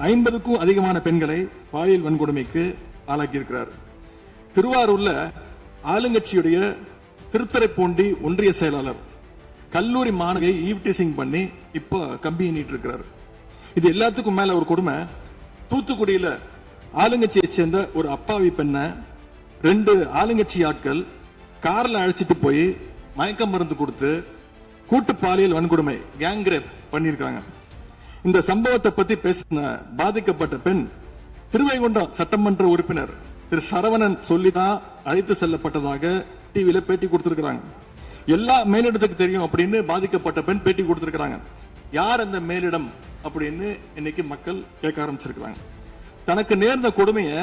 50க்கும் அதிகமான பெண்களை பாலியல் வன்கொடுமைக்கு ஆளாக்கியிருக்கிறார். திருவாரூர்ல ஆளுங்கட்சியுடைய திருத்துறைப்பூண்டி ஒன்றிய செயலாளர் கல்லூரி மாணவியை ஈவ்டீசிங் பண்ணி இப்ப கம்பி எண்ணிட்டு இருக்கிறார். இது எல்லாத்துக்கும் மேல ஒரு கொடுமை, தூத்துக்குடியில ஆளுங்கட்சியை சேர்ந்த ஒரு அப்பாவி பெண்ணை 2 ஆளுங்கட்சி ஆட்கள் கார்ல அழைச்சிட்டு போய் மயக்க மருந்து கொடுத்து கூட்டு பாலியல் வன்கொடுமை கேங் ரேப் பண்ணிருக்காங்க. இந்த சம்பவத்தை பத்தி பேசின பாதிக்கப்பட்ட பெண் திருவைகுண்டம் சட்டமன்ற உறுப்பினர் திரு சரவணன் சொல்லிதான் அழைத்து செல்லப்பட்டதாக டிவியில பேட்டி கொடுத்திருக்கிறாங்க. எல்லா மேலிடத்துக்கு தெரியும் அப்படின்னு பாதிக்கப்பட்ட பெண் பேட்டி கொடுத்திருக்கிறாங்க. யார் அந்த மேலிடம் அப்படின்னு இன்னைக்கு மக்கள் கேட்க ஆரம்பிச்சிருக்கிறாங்க. தனக்கு நேர்ந்த கொடுமையை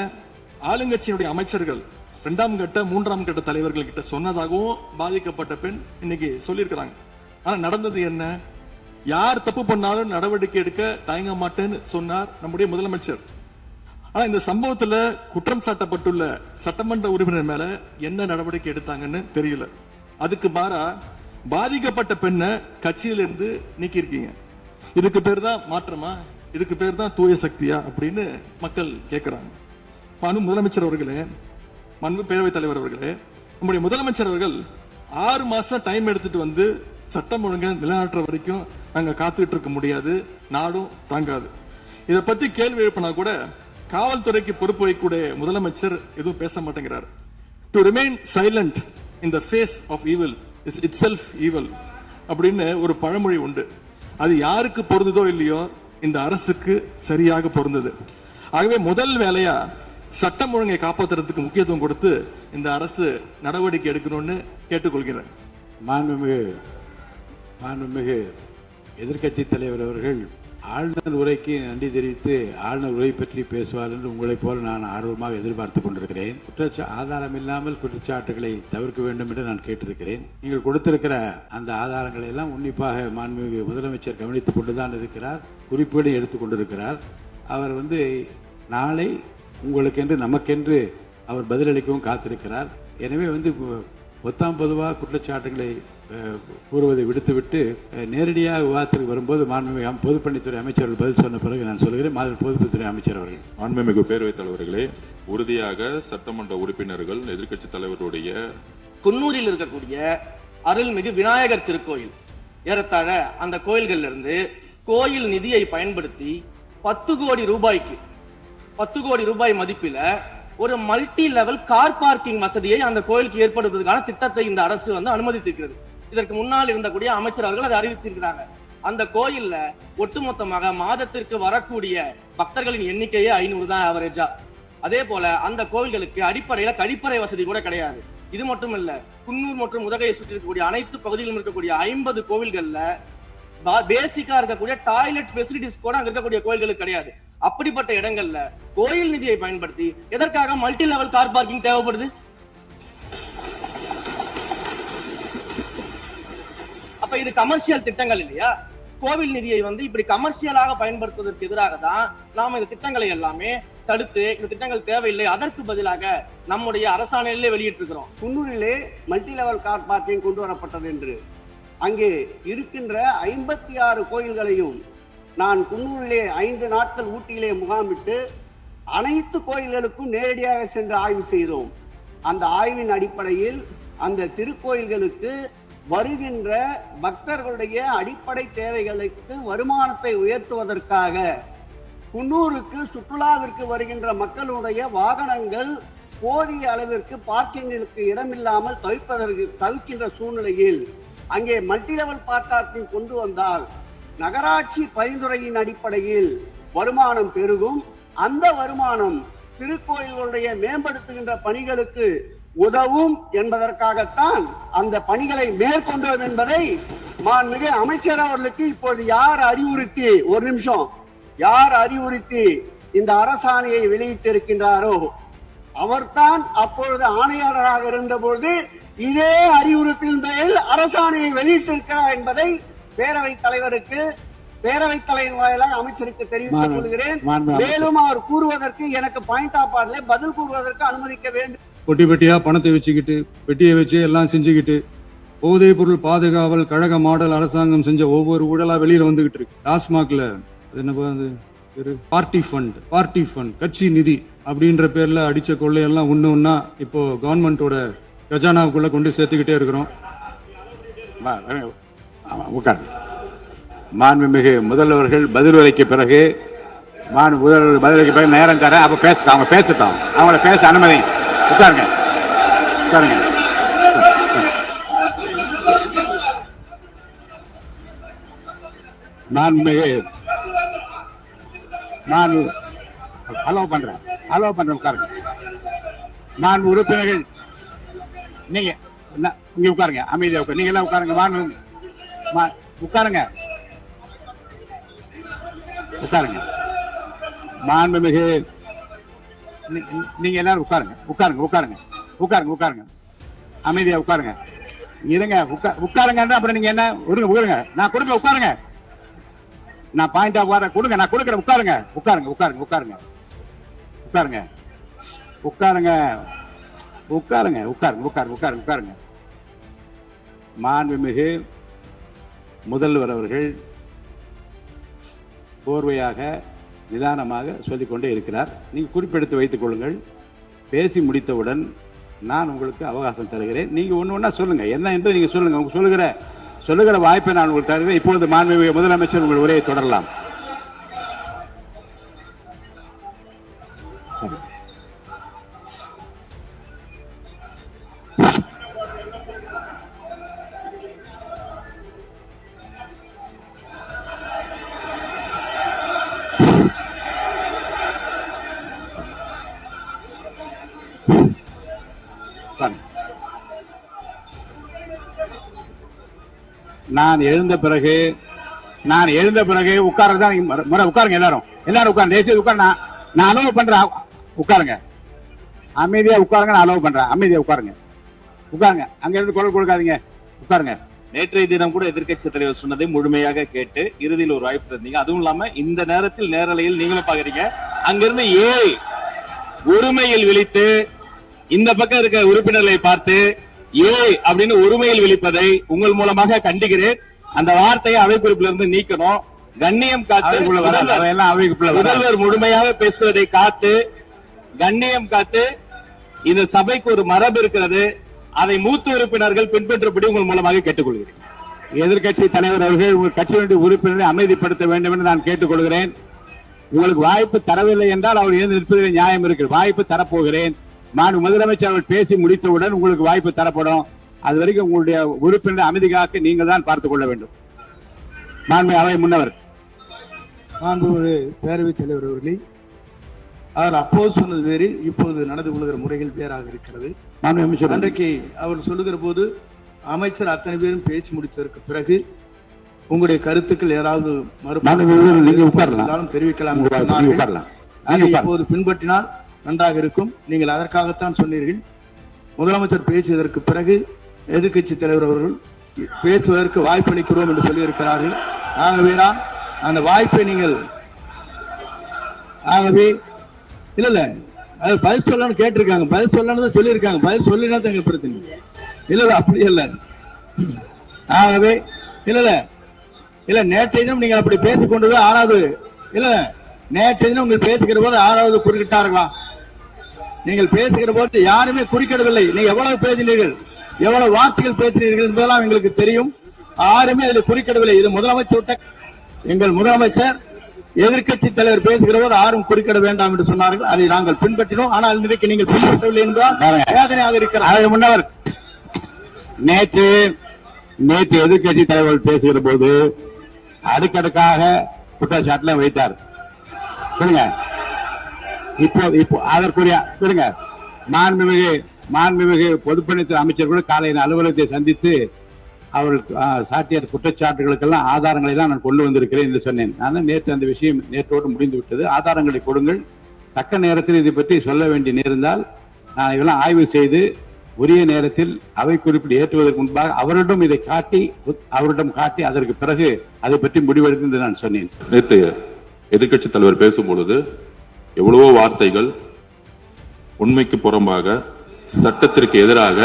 ஆளுங்கட்சியினுடைய அமைச்சர்கள் 2ஆம் கட்ட 3ஆம் கட்ட தலைவர்கள் கிட்ட சொன்னதாகவும் பாதிக்கப்பட்ட பெண் இன்னைக்கு சொல்லியிருக்கிறாங்க. ஆனா நடந்தது என்ன? யார் தப்பு பண்ணாலும் நடவடிக்கை எடுக்க தயங்க மாட்டேன்னு சொன்னார் நம்முடைய முதலமைச்சர். ஆனா இந்த சம்பவத்துல குற்றம் சாட்டப்பட்டுள்ள சட்டமன்ற உறுப்பினர் மேல என்ன நடவடிக்கை எடுத்தாங்கன்னு தெரியல. அதுக்கு மாறா பாதிக்கப்பட்ட பெண்ணை கட்சியிலிருந்து நீக்கி இருக்கீங்க. இதுக்கு பேர் தான் மாற்றமா? இதுக்கு பேர் தான் தூய சக்தியா அப்படின்னு மக்கள் கேட்கிறாங்க. முதலமைச்சர் அவர்களே, மாண்பு பேரவைத் தலைவர் அவர்களே, நம்முடைய முதலமைச்சர் அவர்கள் 6 மாசம் டைம் எடுத்துட்டு வந்து சட்டம் ஒழுங்க நிலைநாட்டுற வரைக்கும் நாங்க காத்துக்கிட்டு இருக்க முடியாது, நாடும் தாங்காது. இதை பத்தி கேள்வி எழுப்பினா கூட காவல்துறைக்கு பொறுப்பு வைக்கக்கூடிய முதலமைச்சர் எதுவும் பேச மாட்டேங்கிறார். To remain silent in the face of evil is itself evil அப்படின்னு ஒரு பழமொழி உண்டு. அது யாருக்கு பொருந்ததோ இல்லையோ இந்த அரசுக்கு சரியாக பொருந்தது. ஆகவே முதல் வேலையா சட்டம் ஒழுங்கை காப்பாற்றுறதுக்கு முக்கியத்துவம் கொடுத்து இந்த அரசு நடவடிக்கை எடுக்கணும்னு கேட்டுக்கொள்கிறேன். மாண்புமிகு எதிர்க்கட்சி தலைவர் அவர்கள் ஆளுநர் உரைக்கு நன்றி தெரிவித்து ஆளுநர் உரை பற்றி பேசுவார் என்று உங்களைப் போல நான் ஆர்வமாக எதிர்பார்த்து கொண்டிருக்கிறேன். ஆதாரம் இல்லாமல் குற்றச்சாட்டுகளை தவிர்க்க வேண்டும் என்று நான் கேட்டிருக்கிறேன். நீங்கள் கொடுத்திருக்கிற அந்த ஆதாரங்களை எல்லாம் உன்னிப்பாக மாண்புமிகு முதலமைச்சர் கவனித்துக் கொண்டுதான் இருக்கிறார், குறிப்பீடு எடுத்துக் கொண்டிருக்கிறார். அவர் நாளை உங்களுக்கென்று நமக்கென்று அவர் பதிலளிக்கவும் காத்திருக்கிறார். எனவே பொதுவாக குற்றச்சாட்டுகளை கூறுவதை விடுத்துவிட்டு நேரடியாக விவாதத்திற்கு வரும்போது மாண்புமிகு பொதுப்பணித்துறை அமைச்சர்கள் பதில் சொன்ன பிறகு நான் சொல்கிறேன். பொதுப்பணித்துறை அமைச்சர் அவர்கள். மாண்புமிகு பேரவைத் தலைவர்களே, உறுதியாக சட்டமன்ற உறுப்பினர்கள் எதிர்க்கட்சி தலைவருடைய குன்னூரில் இருக்கக்கூடிய அருள்மிகு விநாயகர் திருக்கோயில், ஏறத்தாழ அந்த கோயில்கள்ல இருந்து கோயில் நிதியை பயன்படுத்தி 10 கோடி ரூபாய்க்கு 10 கோடி ரூபாய் மதிப்பில ஒரு மல்டி லெவல் கார் பார்க்கிங் வசதியை அந்த கோயிலுக்கு ஏற்படுத்துவதற்கான திட்டத்தை இந்த அரசு அனுமதித்திருக்கிறது. இதற்கு முன்னால் இருந்தக்கூடிய அமைச்சர் அவர்கள் அதை அறிவித்திருக்கிறாங்க. அந்த கோயில்ல ஒட்டுமொத்தமாக மாதத்திற்கு வரக்கூடிய பக்தர்களின் எண்ணிக்கையே 500 தான் ஆவரேஜா. அதே போல அந்த கோயில்களுக்கு அடிப்படையில கழிப்பறை வசதி கூட கிடையாது. இது மட்டும் இல்ல, குன்னூர் மற்றும் உதகையை சுற்றி இருக்கக்கூடிய அனைத்து பகுதிகளிலும் இருக்கக்கூடிய 50 கோவில்கள்ல பேசிக்கா இருக்கக்கூடிய டாய்லெட் ஃபெசிலிட்டிஸ் கூட அங்க இருக்கக்கூடிய கோயில்களுக்கு கிடையாது. அப்படிப்பட்ட இடங்கள்ல கோயில் நிதியை பயன்படுத்தி எதற்காக மல்டி லெவல் கார் பார்க்கிங் தேவைப்படுது? அப்ப இது கமர்ஷியல் திட்டங்கள் இல்லையா? கோவில் நிதியை இப்படி கமர்ஷியலாக பயன்படுத்துவதற்கு எதிராக தான் நாம இந்த திட்டங்களை எல்லாமே தடுத்து இந்த திட்டங்கள் தேவையில்லை, அதற்கு பதிலாக நம்முடைய அரசாணையிலே வெளியிட்டு இருக்கிறோம். குன்னூரிலே மல்டி லெவல் கார் பார்க்கிங் கொண்டு வரப்பட்டது என்று அங்கே இருக்கின்ற 56 கோயில்களையும் நான் குன்னூரிலே 5 நாட்கள் ஊட்டியிலே முகாமிட்டு அனைத்து கோயில்களுக்கும் நேரடியாக சென்று ஆய்வு செய்தோம். அந்த ஆய்வின் அடிப்படையில் அந்த திருக்கோயில்களுக்கு வருகின்ற பக்தர்களுடைய அடிப்படை தேவைகளுக்கு வருமானத்தை உயர்த்துவதற்காக குன்னூருக்கு சுற்றுலாவிற்கு வருகின்ற மக்களுடைய வாகனங்கள் போதிய அளவிற்கு பார்க்கிங்கிற்கு இடமில்லாமல் தவிக்கின்ற சூழ்நிலையில் அங்கே மல்டி லெவல் பார்க்கிங் கொண்டு வந்தால் நகராட்சி பரிந்துரையின் அடிப்படையில் வருமானம் பெருகும். அந்த வருமானம் திருக்கோயில்களுடைய மேம்படுத்துகின்ற பணிகளுக்கு உதவும் என்பதற்காகத்தான் அந்த பணிகளை மேற்கொண்டோம் என்பதை மாண்புமிகு அமைச்சர் அவர்களுக்கு இப்போது யார் அறிவுறுத்தி இந்த அரசாணையை வெளியிட்டிருக்கின்றாரோ அவர்தான் அப்பொழுது ஆணையாளராக இருந்தபோது இதே அறிவுறுத்தின் பேரில் அரசாணையை வெளியிட்டிருக்கிறார் என்பதை பேரவைத் தலைவர் வாயிலாக அமைச்சருக்கு தெரிவித்துக் கொள்கிறேன். மேலும் அவர் கூறுவதற்கு எனக்கு பாயிண்ட் ஆஃப் ஆர்டர்ல பதில் கூறுவதற்கு அனுமதிக்க வேண்டும். பொட்டி பெட்டியா பணத்தை வச்சுக்கிட்டு பெட்டியை வச்சு எல்லாம் செஞ்சுக்கிட்டு போதைப் பொருள் பாதுகாவல் கழக மாடல் அரசாங்கம் செஞ்ச ஒவ்வொரு ஊழலா வெளியில வந்துகிட்டு இருக்கு. டாஸ்மாக்ல பார்ட்டி ஃபண்ட் கட்சி நிதி அப்படின்ற பேர்ல அடிச்ச கொள்ளையெல்லாம் ஒண்ணா இப்போ கவர்மெண்டோட கஜானாவுக்குள்ள கொண்டு சேர்த்துக்கிட்டே இருக்கிறோம். மாண்புமிகு முதல்வர்கள் பதில் உரைக்கு பிறகு நேரம் தரேன். அப்ப பேசட்டும், அவங்க பேசட்டும், அவங்கள பேச அனுமதி. உட்காருங்க. ஹலோ பண்றேன் உட்காருங்க. நான் உறுப்பினர்கள் நீங்க இங்க உட்காருங்க, அமைதியா உட்காரு. நீங்க எல்லாம் உட்காருங்க. மாண்புமிகு நீங்க எல்லாரும் உட்காருங்க. அமைதியா உட்காருங்க. இருங்க, உட்காருங்க. அப்புறம் நீங்க என்ன உட்காருங்க. நான் கொடுப்பேன், உட்காருங்க. நான் பாயிண்ட் ஆஃப் ஆர்டர் கொடுங்க, நான் கொடுக்குறேன். உட்காருங்க. மாண்புமிகு முதல்வர் அவர்கள் போர்வையாக நிதானமாக சொல்லிக்கொண்டே இருக்கிறார். நீங்கள் குறிப்பெடுத்து வைத்துக் கொள்ளுங்கள். பேசி முடித்தவுடன் நான் உங்களுக்கு அவகாசம் தருகிறேன். நீங்க ஒண்ணா சொல்லுங்க, என்ன என்பது நீங்க சொல்லுங்க. உங்க சொல்லுகிற வாய்ப்பை நான் உங்களுக்கு தருகிறேன். இப்பொழுது மாண்புமிகு முதலமைச்சர் உங்கள் உரையை தொடரலாம். நான் எழுந்த பிறகு உட்கார்றதுதான் முறை. உட்காருங்க, எல்லாரும் உட்காருங்க. தேசிய உட்காரு. நான் அலோவ் பண்றேன். உட்காருங்க, அமைதியா உட்காருங்க. நான் அலோவ் பண்றேன். அமைதியா உட்காருங்க. அங்க இருந்து குரல் கொடுக்காதீங்க. உட்காருங்க. நேற்றைய தினம் கூட எதிர்க்கட்சி தலைவர் சொன்னதை முழுமையாக கேட்டு இறுதியில் ஒரு வாய்ப்பு தந்தீங்க. அதுவும் இல்லாம இந்த நேரத்தில் நேரலையில் நீங்களும் பாக்குறீங்க. அங்கிருந்து ஒருமையில் விழித்து இந்த பக்கம் இருக்க உறுப்பினர்களை பார்த்து அப்படின்னு ஒருமையில் விழிப்பதை உங்கள் மூலமாக கண்டிக்கிறேன். அந்த வார்த்தையை அவை குறிப்பிலிருந்து நீக்கணும். கண்ணியம் காத்து முதல்வர் முழுமையாக பேசுவதை காத்து கண்ணியம் காத்து இந்த சபைக்கு ஒரு மரபு இருக்கிறது. அதை மூத்த உறுப்பினர்கள் பின்பற்றபடி உங்கள் மூலமாக கேட்டுக்கொள்கிறேன். எதிர்கட்சி தலைவர் அவர்கள் உங்கள் கட்சியினுடைய உறுப்பினரை அமைதிப்படுத்த வேண்டும் என்று நான் கேட்டுக்கொள்கிறேன். உங்களுக்கு வாய்ப்பு தரவில்லை என்றால் அவர் எழுந்து நிற்பதில் நியாயம் இருக்கு. வாய்ப்பு தரப்போகிறேன். நான் முதலமைச்சர் அவர்கள் பேசி முடித்தவுடன் உங்களுக்கு வாய்ப்பு தரப்படும். அது வரைக்கும் உங்களுடைய உறுப்பினர் அமைதி காக்க நீங்கள் தான் பார்த்துக் கொள்ள வேண்டும். மாண்பு அவை முன்னவர். மாண்புமிகு பேரவைத் தலைவர் அவர்களே, அவர் அப்போது சொன்னது வேறு, இப்போது நடந்து கொள்கிற முறைகள் வேறாக இருக்கிறது. அன்றைக்கு அவர் சொல்லுகிற போது அமைச்சர் அத்தனை பேரும் பேசி முடித்ததற்கு பிறகு உங்களுடைய கருத்துக்கள் ஏதாவது மறுபடியும் தெரிவிக்கலாம். இப்போது பின்பற்றினால் நன்றாக இருக்கும். நீங்கள் அதற்காகத்தான் சொன்னீர்கள். முதலமைச்சர் பேசியதற்கு பிறகு எதிர்கட்சி தலைவர் அவர்கள் பேசுவதற்கு வாய்ப்பளிக்கிறோம் என்று சொல்லியிருக்கிறார்கள். ஆகவேதான் அந்த வாய்ப்பை நீங்கள் இல்ல அது பதில் சொல்லணும்னு கேட்டிருக்காங்க. பதில் சொல்லணும் சொல்லியிருக்காங்க. பதில் சொல்லினா தான் பிரச்சனை. இல்ல அப்படி இல்ல. ஆகவே இல்ல நேற்றைய தினம் நீங்கள் அப்படி பேசிக்கொண்டது 6வது இல்ல நேற்றைய தினம் உங்கள் பேசுகிற போது 6வது குறுக்கிட்டார்களா? நீங்கள் பேசுகிற போது யாருமே குறுக்கிடவில்லை. நீங்க எவ்வளவு பேசினீர்கள், எவ்வளவு வார்த்தைகள் பேசினீர்கள் என்பதெல்லாம் எங்களுக்கு தெரியும். யாருமே அதில் குறுக்கிடவில்லை. இது முதலமைச்சர், எங்கள் முதலமைச்சர் எதிர்க்கட்சி தலைவர் பேசுகிறவர் யாரும் குறுக்கிட வேண்டாம் என்று சொன்னார்கள். அதை நாங்கள் பின்பற்றினோம். ஆனால் இன்றைக்கு நீங்கள் பின்பற்றவில்லை என்றால் வேதனையாக இருக்கிறார். முன்னவர் நேற்று எதிர்க்கட்சி தலைவர் பேசுகிற போது அடுக்கடுக்காக குற்றச்சாட்டுல வைத்தார். சொல்லுங்க, இப்போ அதற்குரிய சொல்லுங்க. மாண்புமிகு பொதுப்பணித்துறை அமைச்சர் கூட காலையில் அலுவலகத்தை சந்தித்து அவர்கள் சாட்டிய குற்றச்சாட்டுகளுக்கெல்லாம் ஆதாரங்களை எல்லாம் நான் கொண்டு வந்திருக்கிறேன் என்று சொன்னேன். நான் நேற்று அந்த விஷயம் நேற்றோடு முடிந்து விட்டது. ஆதாரங்களை கொடுங்கள். தக்க நேரத்தில் இதை பற்றி சொல்ல வேண்டிய நேர்ந்தால் நான் இதெல்லாம் ஆய்வு செய்து உரிய நேரத்தில் அவை குறிப்பிட்டு ஏற்றுவதற்கு முன்பாக அவரிடம் காட்டி அதற்கு பிறகு அதை பற்றி முடிவெடுக்கும் என்று நான் சொன்னேன். நேற்று எதிர்க்கட்சி தலைவர் பேசும்பொழுது எவ்வளவோ வார்த்தைகள் உண்மைக்கு புறம்பாக சட்டத்திற்கு எதிராக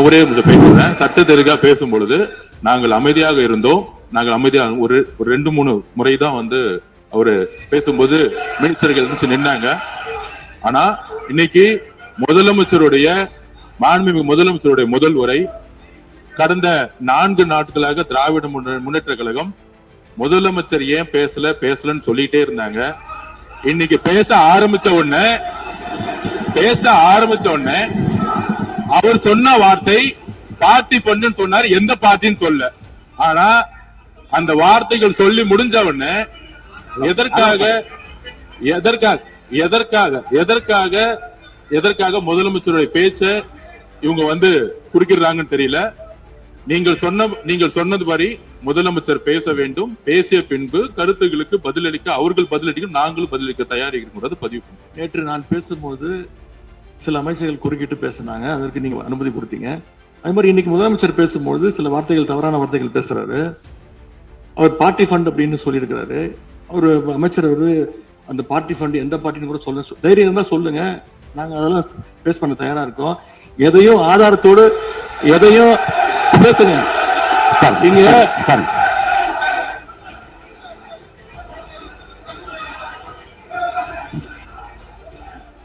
ஒரே நிமிஷம் பேசுறேன். சட்டத்திற்காக பேசும் பொழுது நாங்கள் அமைதியாக இருந்தோம். நாங்கள் அமைதியாக ஒரு 2-3 முறை தான் அவரு பேசும்போது மினிஸ்டர்கள் நின்னாங்க. ஆனா இன்னைக்கு மாண்புமிகு முதலமைச்சருடைய முதல் உரை கடந்த 4 நாட்களாக திராவிட முன்னேற்ற கழகம் முதலமைச்சர் ஏன் பேசலன்னு சொல்லிட்டே இருந்தாங்க. இன்னைக்கு பேச ஆரம்பிச்ச உடனே அவர் சொன்ன வார்த்தை பார்ட்டி ஃபண்ட் சொன்னார். எந்த பார்ட்டின்னு சொல்ல. ஆனா அந்த வார்த்தைகள் சொல்லி முடிஞ்ச உடனே எதற்காக முதலமைச்சருடைய பேச்ச இவங்க குறுக்கிடுறாங்கன்னு தெரியல. நீங்கள் சொன்னது மாதிரி முதலமைச்சர் பேச வேண்டும். பேசிய பின்பு கருத்துகளுக்கு பதிலளிக்க அவர்கள் பதிலளிக்க நாங்களும் பதிலளிக்க தயாரிக்கிறது பதிவு பண்ணோம். நேற்று நான் பேசும்போது சில அமைச்சர்கள் குறுக்கிட்டு பேசினாங்க. அதற்கு நீங்க அனுமதி கொடுத்தீங்க. அதே மாதிரி இன்னைக்கு முதலமைச்சர் பேசும்போது சில வார்த்தைகள், தவறான வார்த்தைகள் பேசுறாரு. அவர் பார்ட்டி ஃபண்ட் அப்படின்னு சொல்லியிருக்கிறாரு. ஒரு அமைச்சர் அந்த பார்ட்டி ஃபண்ட் எந்த பார்ட்டின்னு கூட சொல்ல தைரியம் இருந்தா சொல்லுங்க. நாங்க அதெல்லாம் பேஸ் பண்ண தயாரா இருக்கோம். எதையும் ஆதாரத்தோடு எதையும் பேசுங்க. நீங்க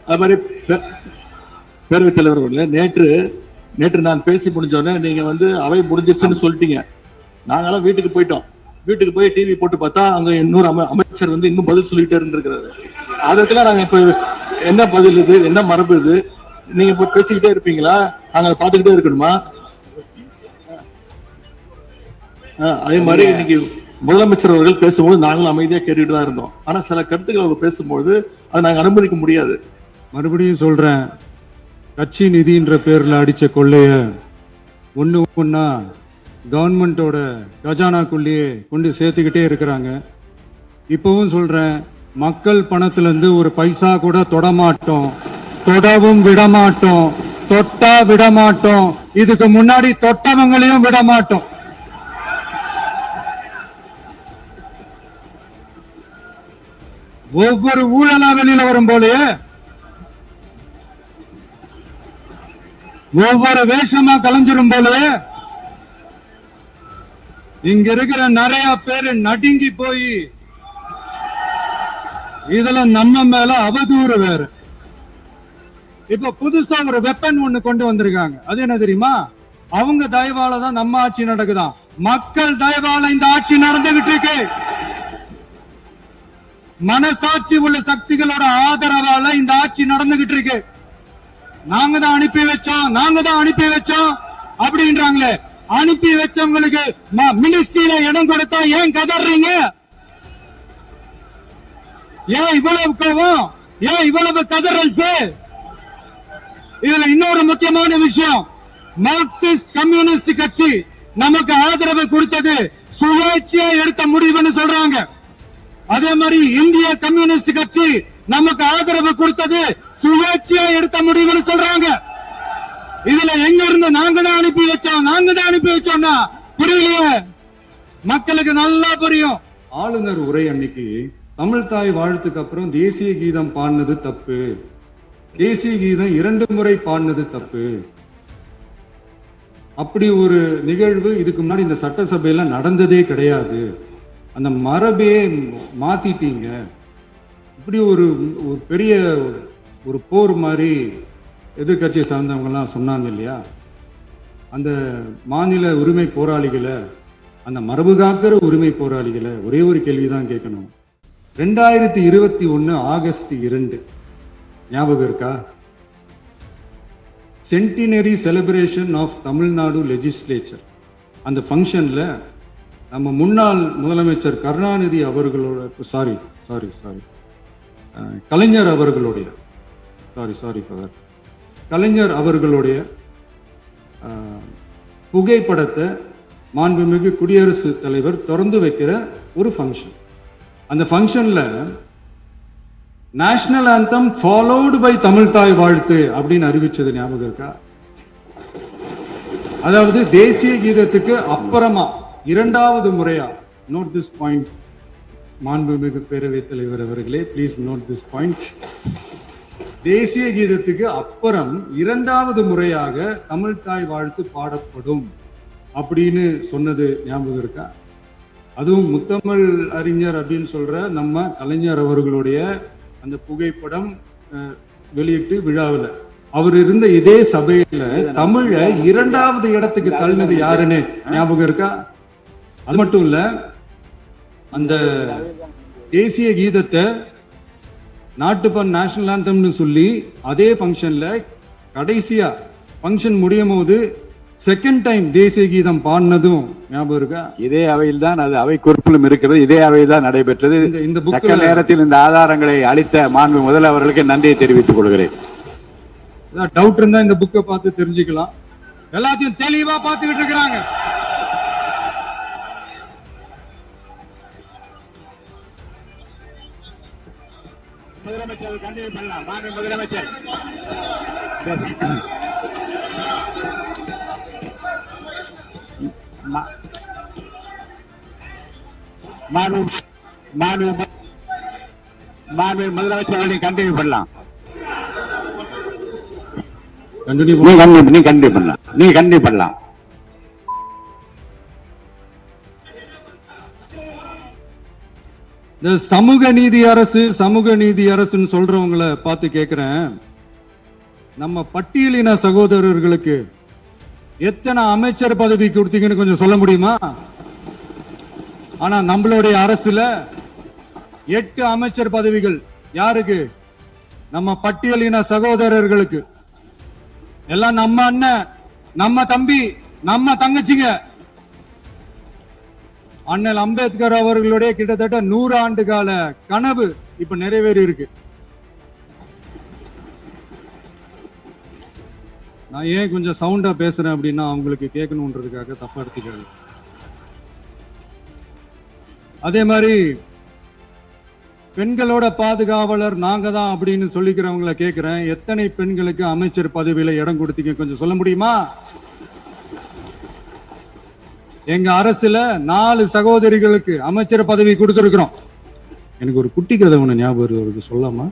அது மாதிரி பேரவைத் தலைவர் அவர்களே, நேற்று நான் பேசி முடிஞ்சோடனே நீங்க அவை முடிஞ்சிருச்சுன்னு சொல்லிட்டீங்க. நாங்கெல்லாம் வீட்டுக்கு போயிட்டோம். வீட்டுக்கு போய் டிவி போட்டு பார்த்தா அங்க இன்னொரு அமைச்சர் இன்னும் பதில் சொல்லிட்டே இருந்திருக்கிறாரு. அதற்கெல்லாம் நாங்க இப்ப என்ன பதில் இது, என்ன மரபு இது? நீங்க இப்ப பேசிக்கிட்டே இருப்பீங்களா? நாங்க பாத்துக்கிட்டே இருக்கணுமா? அதே மாதிரி இன்னைக்கு முதலமைச்சர் அவர்கள் பேசும்போது நாங்களும் அமைதியா கேட்டுட்டு தான் இருந்தோம். ஆனா சில கருத்துக்கள் அவங்க பேசும்போது அதை நாங்க அனுமதிக்க முடியாது. மறுபடியும் சொல்றேன், கட்சி நிதின்ற பேர்ல அடிச்ச கொள்ளைய ஒன்னா கவர்மெண்டோட கஜானாக்குள்ளேயே கொண்டு சேர்த்துக்கிட்டே இருக்கிறாங்க. இப்பவும் சொல்றேன், மக்கள் பணத்துல இருந்து ஒரு பைசா கூட தொடமாட்டோம், தொடவும் விடமாட்டோம், தொட்டா விடமாட்டோம். இதுக்கு முன்னாடி தொட்டவங்களையும் விடமாட்டோம். ஒவ்வொரு ஊழலா வெளியில வரும் போலயே ஒவ்வொரு வேஷமா கலைஞ்சிரும் போலயே இங்க இருக்கிற நிறைய பேரு நடுங்கி போய் இதுல நம்ம மேல அவதூறு வேற. இப்ப புதுசா ஒரு வெப்பன் ஒண்ணு கொண்டு வந்திருக்காங்க. அது என்ன தெரியுமா? அவங்க தயவால தான் நம்ம ஆட்சி நடக்குதாம். மக்கள் தயவால இந்த ஆட்சி நடந்துகிட்டு இருக்கு. மனசாட்சி உள்ள சக்திகளோட ஆதரவால இந்த ஆட்சி நடந்துகிட்டு இருக்கு. நாங்க தான் அனுப்பி வச்சோம் அப்படின்றாங்களே. அனுப்பி வச்சவங்களுக்கு மினிஸ்ட்ரியில இடம் கொடுத்தா ஏன் கதறீங்க? ஏன் இவ்வளவு கோவம்? ஏன் இவ்வளவு கதறல்ஸ்? இதுல இன்னொரு முக்கியமான விஷயம், மார்க்சிஸ்ட் கம்யூனிஸ்ட் கட்சி நமக்கு ஆதரவு கொடுத்தது சுயேட்சையா எடுத்த முடிவுன்னு சொல்றாங்க. அதே மாதிரி இந்திய கம்யூனிஸ்ட் கட்சி நமக்கு ஆதரவு கொடுத்தது சுயேட்சையா எடுத்த முடிவுன்னு சொல்றாங்க. இதுல எங்க இருந்து நாங்க தான் அனுப்பி வச்சோம்னா புரியலையே. மக்களுக்கு நல்லா புரியும். ஆளுநர் உரை அன்னைக்கு தமிழ் தாய் வாழ்த்துக்கு அப்புறம் தேசிய கீதம் பாடினது தப்பு, தேசிய கீதம் 2 முறை பாடினது தப்பு. அப்படி ஒரு நிகழ்வு இதுக்கு முன்னாடி இந்த சட்டசபையில நடந்ததே கிடையாது. அந்த மரபே மாத்திட்டீங்க. இப்படி ஒரு பெரிய ஒரு போர் மாதிரி எதிர்கட்சியை சார்ந்தவங்கலாம் சொன்னாங்க இல்லையா, அந்த மாநில உரிமை போராளிகளை, அந்த மரபு காக்கிற உரிமை போராளிகளை ஒரே ஒரு கேள்விதான் கேட்கணும். 2021 ஆகஸ்ட் 2 ஞாபகம் இருக்கா? Centenary celebration of Tamil Nadu legislature. அந்த ஃபங்க்ஷன்ல நம்ம முன்னாள் முதலமைச்சர் கருணாநிதி அவர்களோட கலைஞர் அவர்களுடைய கலைஞர் அவர்களுடைய புகைப்படத்தை மாண்புமிகு குடியரசுத் தலைவர் திறந்து வைக்கிற ஒரு ஃபங்க்ஷன். அந்த ஃபங்க்ஷன்ல national anthem followed by Tamil Thai Vazhthu அப்படின்னு அறிவிச்சது ஞாபகம் இருக்கா? அதாவது தேசிய கீதத்துக்கு அப்புறமா இரண்டாவது முறையா, நோட் திஸ் பாயிண்ட் மாண்புமிகு பேரவைத் தலைவர் அவர்களே, ப்ளீஸ் நோட் திஸ் பாயிண்ட். தேசிய கீதத்துக்கு அப்புறம் இரண்டாவது முறையாக தமிழ் தாய் வாழ்த்து பாடப்படும் அப்படின்னு சொன்னது ஞாபகம் இருக்கா? அதுவும் முத்தமிழ் அறிஞர் அப்படின்னு சொல்ற நம்ம கலைஞர் அவர்களுடைய அந்த புகைப்படம் வெளியிட்டு விழாவில் அவர் இருந்த இதே சபையில தமிழ இரண்டாவது இடத்துக்கு தள்ளினது யாருன்னு ஞாபகம் இருக்கா? அது மட்டும் இல்ல, அந்த தேசிய கீதத்தை நாட்டுப்பண் நேஷனல் ஆந்தம்னு சொல்லி அதே ஃபங்க்ஷன்ல கடைசியா ஃபங்க்ஷன் முடியும் போது செகண்ட் டைம் தேசிய கீதம் பாடினதும் ஞாபகம் இருக்கா? இதே அவையில் தான் அது அவை குறிப்பிலும் இருக்கிறது. இதே அவையில் தான் நடைபெற்றது. இந்த தக்க நேரத்தில் இந்த ஆதாரங்களை அளித்த மாண்பு முதல்வர் அவர்களுக்கு நன்றியை தெரிவித்துக் கொள்கிறேன். டவுட் இருந்தா இந்த புக்கை பார்த்து தெரிஞ்சுக்கலாம். எல்லாத்தையும் தெளிவா பார்த்துக்கிட்டு இருக்கிறாங்க. முதலமைச்சர் கண்டிப்பாக பண்ணலாம். மாண்பு முதலமைச்சர் முதலமைச்சர் கண்டினியூ பண்ணலாம். நீ கண்டினியூ பண்ணலாம். இந்த சமூக நீதி அரசுன்னு சொல்றவங்களை பார்த்து கேட்கிறேன், நம்ம பட்டியலின சகோதரர்களுக்கு எத்தனை அமைச்சர் பதவி கொடுத்தீங்கன்னு கொஞ்சம் சொல்ல முடியுமா? ஆனா நம்மளுடைய அரசுல 8 அமைச்சர் பதவிகள் யாருக்கு? நம்ம பட்டியலின சகோதரர்களுக்கு. எல்லாம் நம்ம அண்ணன், நம்ம தம்பி, நம்ம தங்கச்சிங்க. அண்ணல் அம்பேத்கர் அவர்களுடைய கிட்டத்தட்ட 100 ஆண்டு கால கனவு இப்ப நிறைவேறி இருக்கு. நான் ஏன் கொஞ்சம் சவுண்டா பேசுறேன் அப்படின்னா அவங்களுக்கு கேட்கணுன்றதுக்காக தப்பா எடுத்துக்காது. அதே மாதிரி பெண்களோட பாதுகாவலர் நாங்க தான் அப்படின்னு சொல்லிக்கிறவங்களை கேட்கிறேன், எத்தனை பெண்களுக்கு அமைச்சர் பதவியில இடம் கொடுத்தீங்க கொஞ்சம் சொல்ல முடியுமா? எங்க அரசுல 4 சகோதரிகளுக்கு அமைச்சர் பதவி கொடுத்திருக்கிறோம். எனக்கு ஒரு குட்டி கதை ஒண்ணு ஞாபகம் வருது, சொல்லாமா?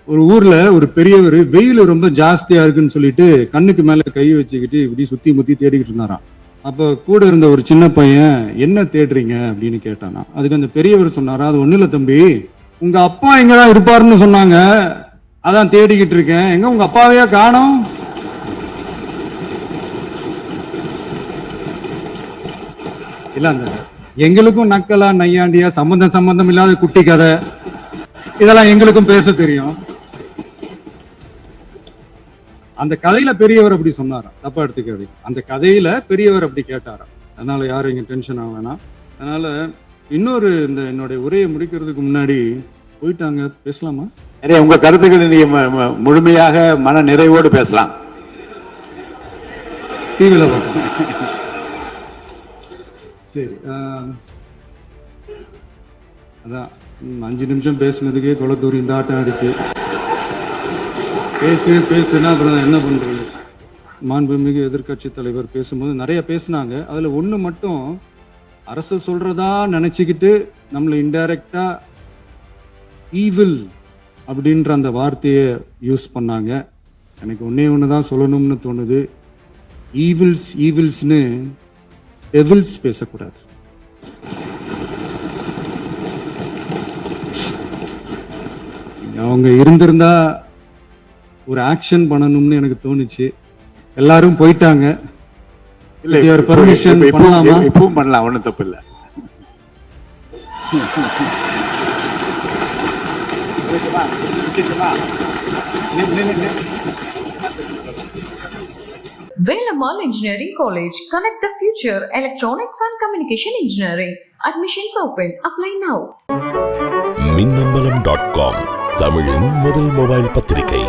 ஒரு ஊர்ல ஒரு பெரியவர் வெயில் ரொம்ப ஜாஸ்தியா இருக்குன்னு சொல்லிட்டு கண்ணுக்கு மேல கை வச்சுக்கிட்டு இப்படி சுத்தி முத்தி தேடிக்கிட்டு இருந்தாராம். அப்ப கூட இருந்த ஒரு சின்ன பையன், என்ன தேடுறீங்க அப்படின்னு கேட்டானா. அதுக்கு அந்த பெரியவர் சொன்னாரா, அது ஒண்ணு இல்ல தம்பி, உங்க அப்பா எங்கதான் இருப்பாருன்னு சொன்னாங்க, அதான் தேடிக்கிட்டு இருக்கேன். எங்க உங்க அப்பாவையா காணோம்? இல்ல, அந்த எங்களுக்கும் நக்கலா நையாண்டியா சம்பந்தம் இல்லாத குட்டி கதை இதெல்லாம் எங்களுக்கும் பேச தெரியும். அந்த கதையில பெரியவர் அப்படி சொன்னாராம், தப்பா எடுத்துக்காது. அந்த கதையில பெரியவர் அப்படி கேட்டாராம். அதனால யாரும் இங்க டென்ஷன் ஆக வேணாம். அதனால இன்னொரு இந்த என்னுடைய உரையை முடிக்கிறதுக்கு முன்னாடி போயிட்டாங்க, பேசலாமா? உங்க கருத்துக்களை நீங்க முழுமையாக மன நிறைவோடு பேசலாம். டிவில பார்த்தோம். சரி, அதான் 5 நிமிஷம் பேசுனதுக்கே குளத்தூர் இந்த ஆட்டம் அடிச்சு பேசுனா அப்புறம் என்ன பண்றது? மாண்புமிகு எதிர்கட்சி தலைவர் பேசும்போது நிறைய பேசினாங்க. அதுல ஒண்ணு மட்டும் அரசு சொல்றதா நினைச்சுக்கிட்டு நம்மளை இன்டைரக்டா ஈவில் அப்படின்ற அந்த வார்த்தையை யூஸ் பண்ணாங்க. எனக்கு ஒண்ணுதான் சொல்லணும்னு தோணுது. ஈவில்ஸ்னு டெவில்ஸ் பேசக்கூடாது. அவங்க இருந்திருந்தா ஒரு ஆக்ஷன் பண்ணணும்னு எனக்கு தோணுச்சு. எல்லாரும் போயிட்டாங்க. இல்ல பெர்மிஷன் பண்ணலாமா? இப்பவும் பண்ணலாம், ஒன்றும் தப்பு இல்லை. Velamal Engineering College. Connect the future. Electronics and Communication Engineering. Admissions open. Apply now. மின்னம்பலம்.com தமிழின் முதல் மொபைல் பத்திரிகை.